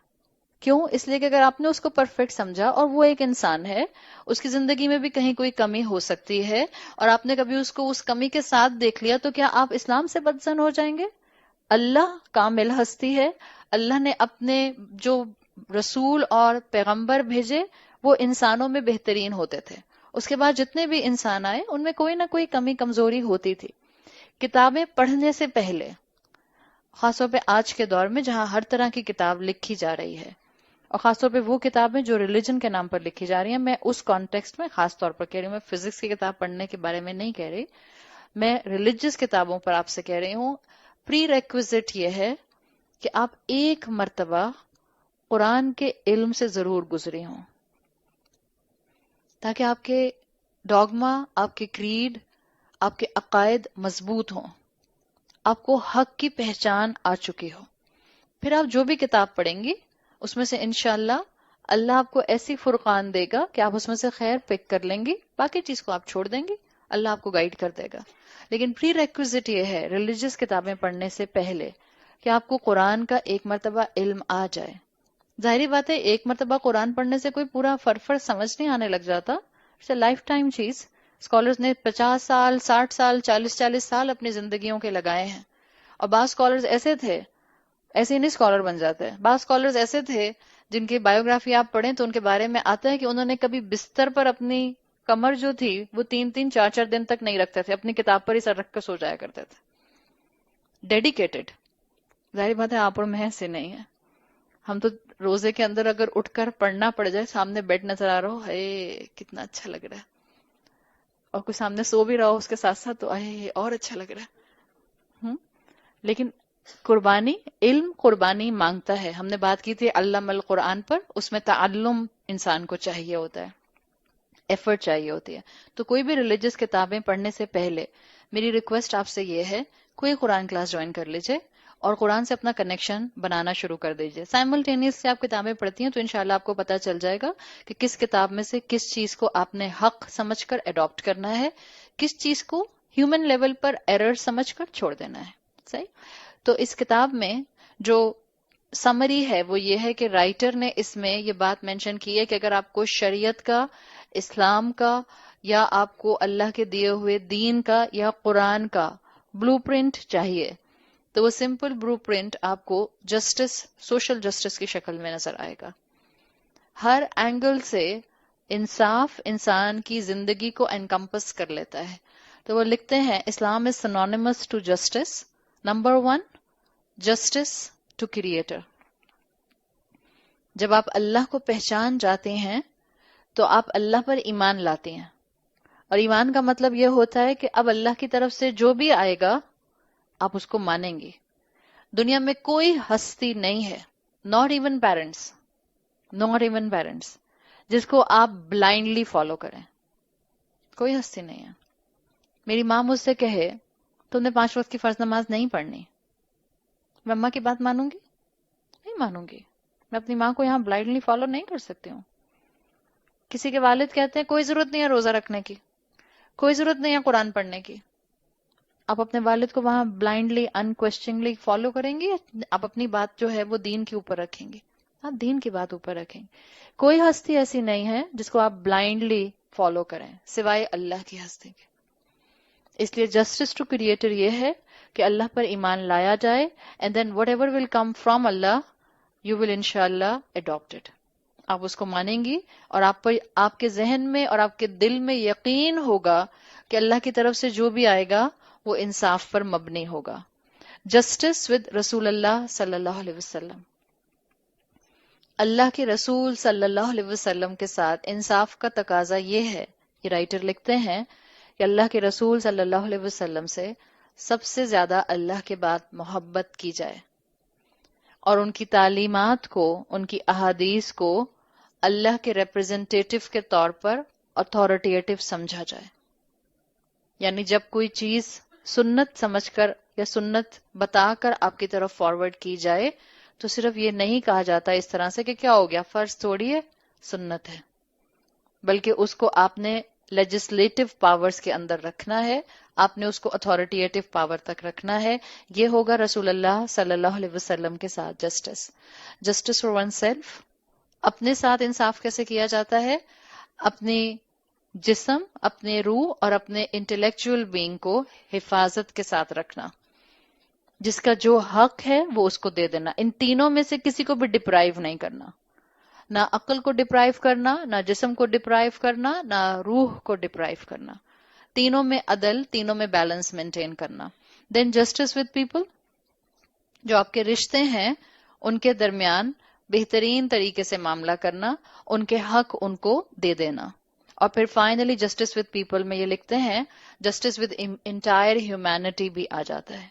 کیوں؟ اس لیے کہ اگر آپ نے اس کو پرفیکٹ سمجھا اور وہ ایک انسان ہے، اس کی زندگی میں بھی کہیں کوئی کمی ہو سکتی ہے، اور آپ نے کبھی اس کو اس کمی کے ساتھ دیکھ لیا، تو کیا آپ اسلام سے بدزن ہو جائیں گے؟ اللہ کامل ہستی ہے۔ اللہ نے اپنے جو رسول اور پیغمبر بھیجے وہ انسانوں میں بہترین ہوتے تھے۔ اس کے بعد جتنے بھی انسان آئے ان میں کوئی نہ کوئی کمی کمزوری ہوتی تھی۔ کتابیں پڑھنے سے پہلے، خاص طور پہ آج کے دور میں جہاں ہر طرح کی کتاب لکھی جا رہی ہے، اور خاص طور پہ وہ کتابیں جو ریلیجن کے نام پر لکھی جا رہی ہیں، میں اس کانٹیکسٹ میں خاص طور پر کہہ رہی ہوں، میں فزکس کی کتاب پڑھنے کے بارے میں نہیں کہہ رہی، میں ریلیجس کتابوں پر آپ سے کہہ رہی ہوں۔ پری ریکویزٹ یہ ہے کہ آپ ایک مرتبہ قرآن کے علم سے ضرور گزرے ہوں، تاکہ آپ کے ڈاگما، آپ کے کریڈ، آپ کے عقائد مضبوط ہوں، آپ کو حق کی پہچان آ چکی ہو۔ پھر آپ جو بھی کتاب پڑھیں گی اس میں سے انشاءاللہ اللہ آپ کو ایسی فرقان دے گا کہ آپ اس میں سے خیر پک کر لیں گی، باقی چیز کو آپ چھوڑ دیں گی، اللہ آپ کو گائیڈ کر دے گا۔ لیکن پری ریکویزٹ یہ ہے ریلیجس کتابیں پڑھنے سے پہلے کہ آپ کو قرآن کا ایک مرتبہ علم آ جائے۔ ظاہری بات ہے ایک مرتبہ قرآن پڑھنے سے کوئی پورا فرفر سمجھ نہیں آنے لگ جاتا، اٹس اے لائف ٹائم چیز۔ اسکالرز نے 50 سال، 60 سال، 40 سال اپنی زندگیوں کے لگائے ہیں، اور بعض اسکالرز ایسے تھے، ایسے ہی نہیں اسکالر بن جاتے، بعض اسکالرز ایسے تھے جن کی بایوگرافی آپ پڑھیں تو ان کے بارے میں آتا ہے کہ انہوں نے کبھی بستر پر اپنی کمر جو تھی وہ 3 3 4 4 دن تک نہیں رکھتے تھے، اپنی کتاب پر ہی سر رکھ کر سو جایا کرتے تھے، ڈیڈیکیٹڈ۔ ظاہری بات ہے آپ اور میں سے نہیں ہے، ہم تو روزے کے اندر اگر اٹھ کر پڑھنا پڑ جائے، سامنے بیڈ نظر آ رہا ہو، ہے کتنا اچھا لگ رہا ہے، اور کوئی سامنے سو بھی رہا ہو اس کے ساتھ ساتھ، تو اور اچھا لگ رہا ہے۔ لیکن قربانی، علم قربانی مانگتا ہے۔ ہم نے بات کی تھی علم القرآن پر، اس میں تعلم انسان کو چاہیے ہوتا ہے، ایفرٹ چاہیے ہوتی ہے۔ تو کوئی بھی ریلیجس کتابیں پڑھنے سے پہلے میری ریکویسٹ آپ سے یہ ہے، کوئی قرآن کلاس جوائن کر لیجئے اور قرآن سے اپنا کنیکشن بنانا شروع کر دیجئے۔ سائملٹینیس سے آپ کتابیں پڑھتی ہیں تو انشاءاللہ آپ کو پتہ چل جائے گا کہ کس کتاب میں سے کس چیز کو آپ نے حق سمجھ کر اڈاپٹ کرنا ہے، کس چیز کو ہیومن لیول پر ایرر سمجھ کر چھوڑ دینا ہے۔ صحیح؟ تو اس کتاب میں جو سمری ہے وہ یہ ہے کہ رائٹر نے اس میں یہ بات مینشن کی ہے کہ اگر آپ کو شریعت کا، اسلام کا، یا آپ کو اللہ کے دیے ہوئے دین کا یا قرآن کا بلو پرنٹ چاہیے، تو وہ سمپل بلو پرنٹ آپ کو جسٹس، سوشل جسٹس کی شکل میں نظر آئے گا۔ ہر اینگل سے انصاف انسان کی زندگی کو انکمپس کر لیتا ہے۔ تو وہ لکھتے ہیں Islam is synonymous to justice, number 1 justice to creator. جب آپ اللہ کو پہچان جاتے ہیں تو آپ اللہ پر ایمان لاتے ہیں، اور ایمان کا مطلب یہ ہوتا ہے کہ اب اللہ کی طرف سے جو بھی آئے گا آپ اس کو مانیں گے۔ دنیا میں کوئی ہستی نہیں ہے، not even parents, not even parents, جس کو آپ بلائنڈلی فالو کریں، کوئی ہستی نہیں ہے۔ میری ماں مجھ سے کہے تم نے 5 وقت کی فرض نماز نہیں پڑھنی، میں اماں کی بات مانوں گی؟ نہیں مانوں گی۔ میں اپنی ماں کو یہاں بلائنڈلی فالو نہیں کر سکتی ہوں۔ کسی کے والد کہتے ہیں کوئی ضرورت نہیں ہے روزہ رکھنے کی، کوئی ضرورت نہیں ہے قرآن پڑھنے کی، آپ اپنے والد کو وہاں بلائنڈلی انکویسچنگلی فالو کریں گے، آپ اپنی بات جو ہے وہ دین کے اوپر رکھیں گے؟ آپ دین کی بات اوپر رکھیں گے۔ کوئی ہستی ایسی نہیں ہے جس کو آپ بلائنڈلی فالو کریں سوائے اللہ کی ہستی کے۔ اس لیے جسٹس ٹو کریٹر یہ ہے کہ اللہ پر ایمان لایا جائے، and then whatever will come from اللہ یو ول انشاءاللہ اڈاپٹ اٹ۔ آپ اس کو مانیں گی، اور آپ پر، آپ کے ذہن میں اور آپ کے دل میں یقین ہوگا کہ اللہ کی طرف سے جو بھی آئے گا وہ انصاف پر مبنی ہوگا۔ جسٹس ود رسول اللہ صلی اللہ علیہ وسلم، اللہ کے رسول صلی اللہ علیہ وسلم کے ساتھ انصاف کا تقاضا یہ ہے، یہ رائٹر لکھتے ہیں کہ اللہ کے رسول صلی اللہ علیہ وسلم سے سب سے زیادہ اللہ کے بعد محبت کی جائے، اور ان کی تعلیمات کو، ان کی احادیث کو اللہ کے ریپرزنٹیٹو کے طور پر اتھارٹیٹو سمجھا جائے. یعنی جب کوئی چیز سنت سمجھ کر یا سنت بتا کر آپ کی طرف فارورڈ کی جائے تو صرف یہ نہیں کہا جاتا اس طرح سے کہ کیا ہو گیا، فرض تھوڑی ہے، سنت ہے، بلکہ اس کو آپ نے لیجسلیٹو پاورز کے اندر رکھنا ہے، آپ نے اس کو اتھارٹیٹو پاور تک رکھنا ہے. یہ ہوگا رسول اللہ صلی اللہ علیہ وسلم کے ساتھ جسٹس فار ون سیلف. اپنے ساتھ انصاف کیسے کیا جاتا ہے؟ اپنی جسم، اپنے روح اور اپنے انٹلیکچوئل بینگ کو حفاظت کے ساتھ رکھنا. جس کا جو حق ہے وہ اس کو دے دینا. ان تینوں میں سے کسی کو بھی ڈپرائیو نہیں کرنا، نہ عقل کو ڈپرائیو کرنا، نہ جسم کو ڈپرائیو کرنا، نہ روح کو ڈپرائیو کرنا. تینوں میں عدل، تینوں میں بیلنس مینٹین کرنا. دین جسٹس ود پیپل، جو آپ کے رشتے ہیں ان کے درمیان بہترین طریقے سے معاملہ کرنا، ان کے حق ان کو دے دینا. اور پھر فائنلی جسٹس ود پیپل میں یہ لکھتے ہیں جسٹس ود انٹائر ہیومینٹی بھی آ جاتا ہے.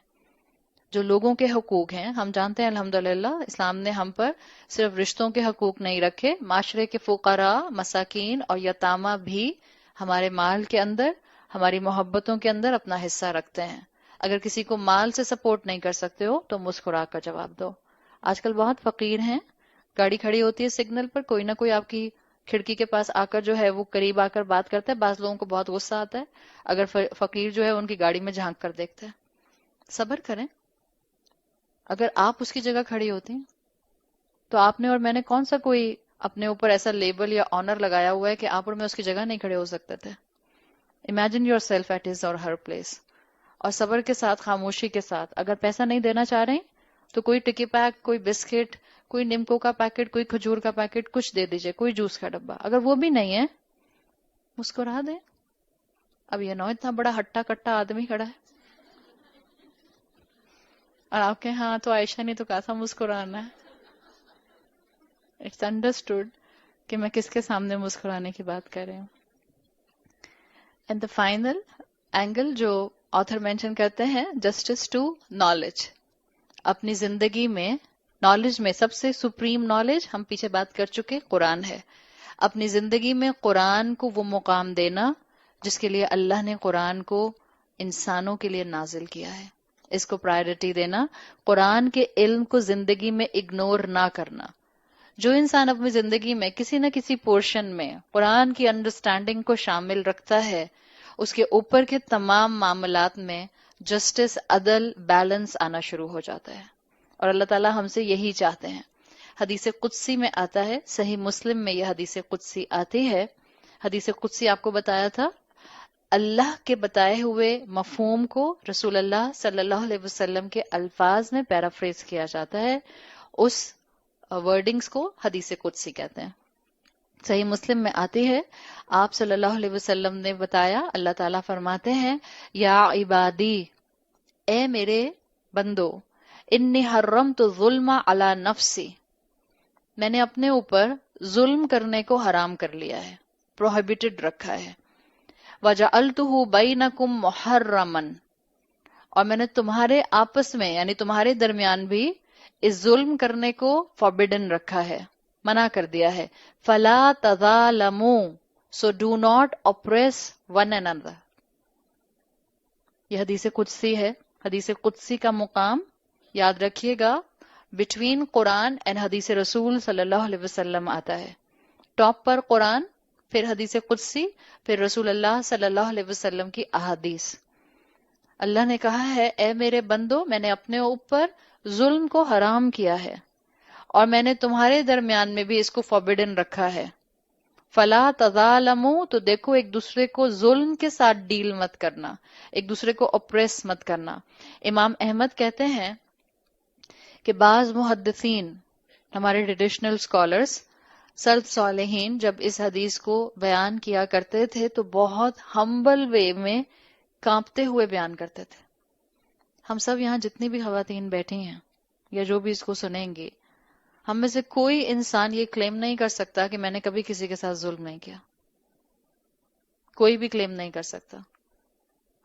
جو لوگوں کے حقوق ہیں، ہم جانتے ہیں الحمدللہ اسلام نے ہم پر صرف رشتوں کے حقوق نہیں رکھے، معاشرے کے فقراء، مساکین اور یتامہ بھی ہمارے مال کے اندر، ہماری محبتوں کے اندر اپنا حصہ رکھتے ہیں. اگر کسی کو مال سے سپورٹ نہیں کر سکتے ہو تو مسکرا کر جواب دو. آج کل بہت فقیر ہیں، گاڑی کھڑی ہوتی ہے سگنل پر، کوئی نہ کوئی آپ کی کھڑکی کے پاس آ کر جو ہے وہ قریب آ کر بات کرتا ہے. بعض لوگوں کو بہت غصہ آتا ہے اگر فقیر جو ہے ان کی گاڑی میں جھانک کر دیکھتے ہیں. صبر کریں. اگر آپ اس کی جگہ کھڑی ہوتی تو آپ نے اور میں نے کون سا کوئی اپنے اوپر ایسا لیبل یا آنر لگایا ہوا ہے کہ آپ اور میں اس کی جگہ نہیں کھڑے ہو سکتے تھے. Imagine yourself at his اور ہر پلیس. اور صبر کے ساتھ، خاموشی کے ساتھ. اگر پیسہ نہیں دینا چاہ رہے تو کوئی ٹکی پیک، کوئی بسکٹ، کوئی نمکو کا پیکٹ، کوئی کھجور کا پیکٹ، کچھ دے دیجئے، کوئی جوس کا ڈبہ. اگر وہ بھی نہیں ہے مسکرا دیں. اب یہ نو اتنا بڑا ہٹا کٹا آدمی کھڑا ہے اور آپ کے ہاں تو عائشہ نے تو کہا تھا مسکرانا ہے. اٹس انڈرسٹوڈ کہ میں کس کے سامنے مسکرانے کی بات کر رہی ہوں. اینڈ دا فائنل اینگل جو آتھر مینشن کرتے ہیں، جسٹس ٹو نالج. اپنی زندگی میں نالج میں سب سے سپریم نالج، ہم پیچھے بات کر چکے، قرآن ہے. اپنی زندگی میں قرآن کو وہ مقام دینا جس کے لیے اللہ نے قرآن کو انسانوں کے لیے نازل کیا ہے. اس کو پرائرٹی دینا، قرآن کے علم کو زندگی میں اگنور نہ کرنا. جو انسان اپنی زندگی میں کسی نہ کسی پورشن میں قرآن کی انڈرسٹینڈنگ کو شامل رکھتا ہے، اس کے اوپر کے تمام معاملات میں جسٹس، عدل، بیلنس آنا شروع ہو جاتا ہے. اور اللہ تعالیٰ ہم سے یہی چاہتے ہیں. حدیث قدسی میں آتا ہے، صحیح مسلم میں یہ حدیث قدسی آتی ہے. حدیث قدسی آپ کو بتایا تھا، اللہ کے بتائے ہوئے مفہوم کو رسول اللہ صلی اللہ علیہ وسلم کے الفاظ میں پیرافریز کیا جاتا ہے. اس ورڈنگز کو حدیث قدسی کہتے ہیں. صحیح مسلم میں آتی ہے، آپ صلی اللہ علیہ وسلم نے بتایا، اللہ تعالیٰ فرماتے ہیں، یا عبادی، اے میرے بندو، انی حرمت الظلم علی نفسی، میں نے اپنے اوپر ظلم کرنے کو حرام کر لیا ہے، پروہیبٹڈ رکھا ہے. وجعلتہ بینکم محرما، اور میں نے تمہارے آپس میں یعنی تمہارے درمیان بھی اس ظلم کرنے کو فوربڈن رکھا ہے، منع کر دیا ہے. فلا تظالموا، so do not oppress one another. یہ حدیث قدسی ہے. حدیث قدسی کا مقام یاد رکھیے گا، بٹوین قرآن اینڈ حدیث رسول صلی اللہ علیہ وسلم آتا ہے. ٹاپ پر قرآن، پھر حدیث قدسی، پھر رسول اللہ صلی اللہ علیہ وسلم کی احادیث. اللہ نے کہا ہے، اے میرے بندو، میں نے اپنے اوپر ظلم کو حرام کیا ہے اور میں نے تمہارے درمیان میں بھی اس کو فوربڈن رکھا ہے. فلا تظالموا، تو دیکھو ایک دوسرے کو ظلم کے ساتھ ڈیل مت کرنا، ایک دوسرے کو اپریس مت کرنا. امام احمد کہتے ہیں کہ بعض محدثین، ہمارے ٹریڈیشنل اسکالرس، سلف صالحین، جب اس حدیث کو بیان کیا کرتے تھے تو بہت ہمبل وے میں کانپتے ہوئے بیان کرتے تھے. ہم سب یہاں جتنی بھی خواتین بیٹھی ہیں یا جو بھی اس کو سنیں گے، ہم میں سے کوئی انسان یہ کلیم نہیں کر سکتا کہ میں نے کبھی کسی کے ساتھ ظلم نہیں کیا. کوئی بھی کلیم نہیں کر سکتا.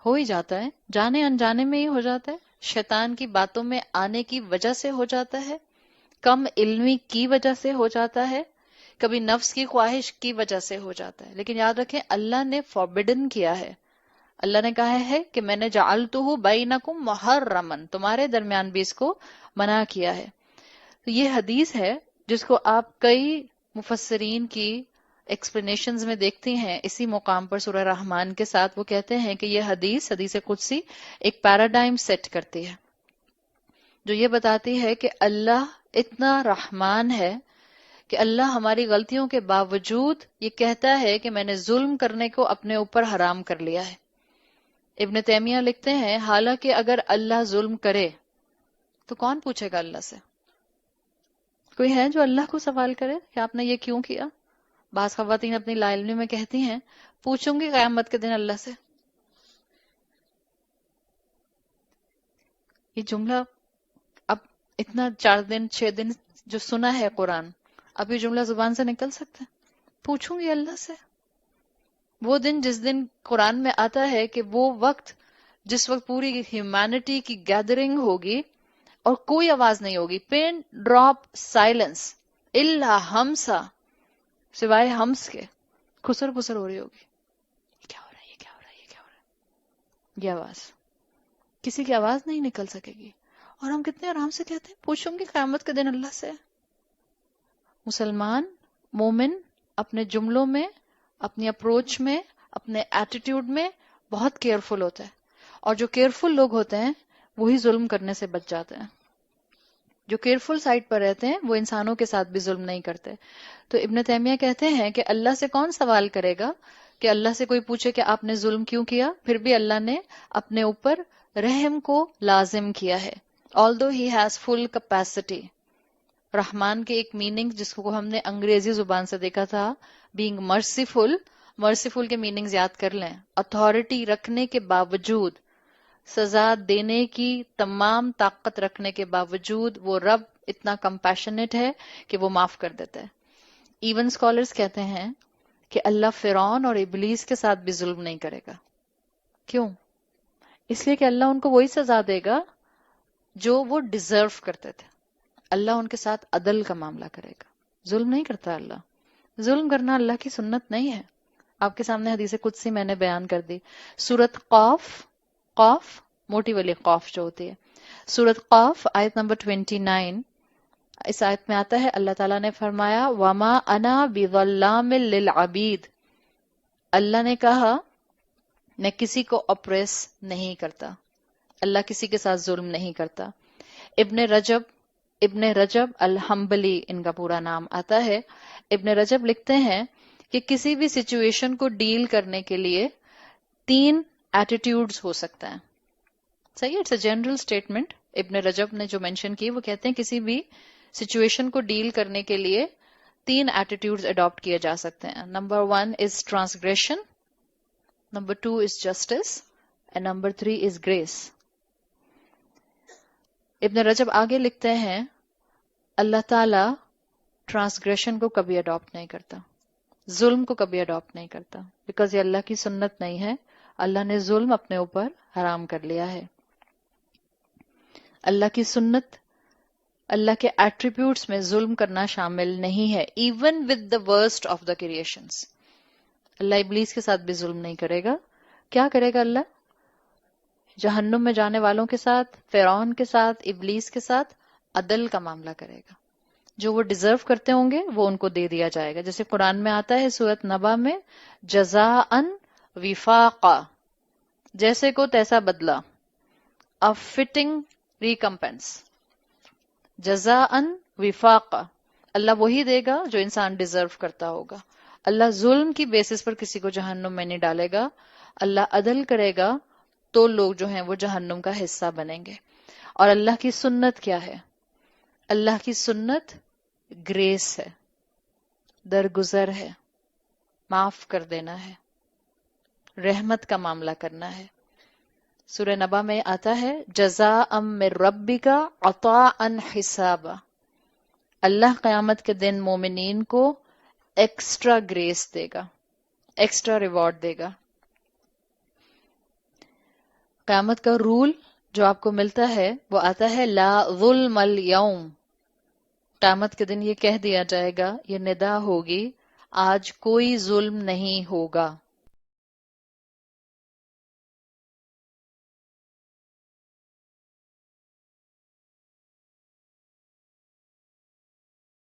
ہو ہی جاتا ہے، جانے انجانے میں ہی ہو جاتا ہے، شیطان کی باتوں میں آنے کی وجہ سے ہو جاتا ہے، کم علمی کی وجہ سے ہو جاتا ہے، کبھی نفس کی خواہش کی وجہ سے ہو جاتا ہے. لیکن یاد رکھیں اللہ نے فوربڈن کیا ہے، اللہ نے کہا ہے کہ میں نے جعلتہ بینکم محرمن، تمہارے درمیان بھی اس کو منع کیا ہے. تو یہ حدیث ہے جس کو آپ کئی مفسرین کی ایکسپلینیشنز میں دیکھتی ہیں اسی مقام پر سورہ رحمان کے ساتھ. وہ کہتے ہیں کہ یہ حدیث قدسی ایک پیراڈائم سیٹ کرتی ہے جو یہ بتاتی ہے کہ اللہ اتنا رحمان ہے کہ اللہ ہماری غلطیوں کے باوجود یہ کہتا ہے کہ میں نے ظلم کرنے کو اپنے اوپر حرام کر لیا ہے. ابن تیمیہ لکھتے ہیں حالانکہ اگر اللہ ظلم کرے تو کون پوچھے گا اللہ سے؟ کوئی ہے جو اللہ کو سوال کرے کہ آپ نے یہ کیوں کیا؟ بعض خواتین اپنی لا علمی میں کہتی ہیں پوچھوں گی قیامت کے دن اللہ سے. یہ جملہ اب اتنا 4 دن 6 دن جو سنا ہے قرآن، اب یہ جملہ زبان سے نکل سکتا ہے؟ پوچھوں گی اللہ سے. وہ دن جس دن قرآن میں آتا ہے کہ وہ وقت جس وقت پوری ہیومینٹی کی گیدرنگ ہوگی اور کوئی آواز نہیں ہوگی، پین ڈراپ سائلنس الا ہمسا، سوائے ہمس کے خسر پسر ہو رہی ہوگی. یہ کیا ہو رہا ہے، یہ کیا ہو رہا ہے، یہ کیا ہو رہا ہے، یہ آواز کسی کی آواز نہیں نکل سکے گی. اور ہم کتنے آرام سے کہتے ہیں پوچھوں گی قیامت کے دن اللہ سے. مسلمان مومن اپنے جملوں میں، اپنی اپروچ میں، اپنے ایٹیٹیوڈ میں بہت کیئرفل ہوتا ہے، اور جو کیئرفل لوگ ہوتے ہیں وہی ظلم کرنے سے بچ جاتے ہیں. جو کیئرفل سائڈ پر رہتے ہیں وہ انسانوں کے ساتھ بھی ظلم نہیں کرتے. تو ابن تیمیہ کہتے ہیں کہ اللہ سے کون سوال کرے گا کہ اللہ سے کوئی پوچھے کہ آپ نے ظلم کیوں کیا؟ پھر بھی اللہ نے اپنے اوپر رحم کو لازم کیا ہے. although he has full capacity. رحمان کے ایک میننگ جس کو ہم نے انگریزی زبان سے دیکھا تھا being merciful، merciful کے میننگز یاد کر لیں. اتھارٹی رکھنے کے باوجود، سزا دینے کی تمام طاقت رکھنے کے باوجود وہ رب اتنا کمپیشنیٹ ہے کہ وہ معاف کر دیتا ہے. ایون اسکالرز کہتے ہیں کہ اللہ فرعون اور ابلیس کے ساتھ بھی ظلم نہیں کرے گا. کیوں؟ اس لیے کہ اللہ ان کو وہی سزا دے گا جو وہ ڈیزرو کرتے تھے. اللہ ان کے ساتھ عدل کا معاملہ کرے گا، ظلم نہیں کرتا اللہ. ظلم کرنا اللہ کی سنت نہیں ہے. آپ کے سامنے حدیث قدسی میں نے بیان کر دی. سورت قاف، قاف موٹی والی قاف جو ہوتی ہے، سورت قاف آیت نمبر 29، اس آیت میں آتا ہے اللہ تعالیٰ نے فرمایا وَمَا أَنَا بِظَلَّامٍ لِّلْعَبِيدِ، اللہ نے کہا میں کسی کو اپریس نہیں کرتا، اللہ کسی کے ساتھ ظلم نہیں کرتا. ابن رجب الحنبلی ان کا پورا نام آتا ہے. ابن رجب لکھتے ہیں کہ کسی بھی سچویشن کو ڈیل کرنے کے لیے 3 ایٹیٹیوڈز ہو سکتا ہے. صحیح، اٹس اے جنرل اسٹیٹمنٹ. ابن رجب نے جو مینشن کی وہ کہتے ہیں کسی بھی سچویشن کو ڈیل کرنے کے لیے 3 ایٹیٹیوڈز اڈاپٹ کیے جا سکتے ہیں. Number 1 is transgression, number 2 is justice, and number 3 is grace. ابن رجب آگے لکھتے ہیں اللہ تعالی ٹرانسگریشن کو کبھی اڈاپٹ نہیں کرتا، ظلم کو کبھی اڈاپٹ نہیں کرتا، بیکاز یہ اللہ کی سنت نہیں ہے. اللہ نے ظلم اپنے اوپر حرام کر لیا ہے. اللہ کی سنت، اللہ کے ایٹریبیوٹس میں ظلم کرنا شامل نہیں ہے. Even with the worst of the creations Allah ابلیس کے ساتھ بھی ظلم نہیں کرے گا. کیا کرے گا اللہ؟ جہنم میں جانے والوں کے ساتھ، فرعون کے ساتھ، ابلیس کے ساتھ عدل کا معاملہ کرے گا. جو وہ ڈیزرو کرتے ہوں گے وہ ان کو دے دیا جائے گا. جیسے قرآن میں آتا ہے سورت نبا میں جزاءً وفاقا، جیسے کو تیسا بدلہ، a fitting recompense. جزاءً وفاقا، اللہ وہی دے گا جو انسان ڈیزرو کرتا ہوگا. اللہ ظلم کی بیسس پر کسی کو جہنم میں نہیں ڈالے گا. اللہ عدل کرے گا تو لوگ جو ہیں وہ جہنم کا حصہ بنیں گے. اور اللہ کی سنت کیا ہے؟ اللہ کی سنت گریس ہے، درگزر ہے، معاف کر دینا ہے، رحمت کا معاملہ کرنا ہے. سورہ نبا میں آتا ہے جزاء من ربک عطاء حسابا، اللہ قیامت کے دن مومنین کو ایکسٹرا گریس دے گا، ایکسٹرا ریوارڈ دے گا. قیامت کا رول جو آپ کو ملتا ہے وہ آتا ہے لا ظلم اليوم. قیامت کے دن یہ کہہ دیا جائے گا، یہ ندا ہوگی، آج کوئی ظلم نہیں ہوگا.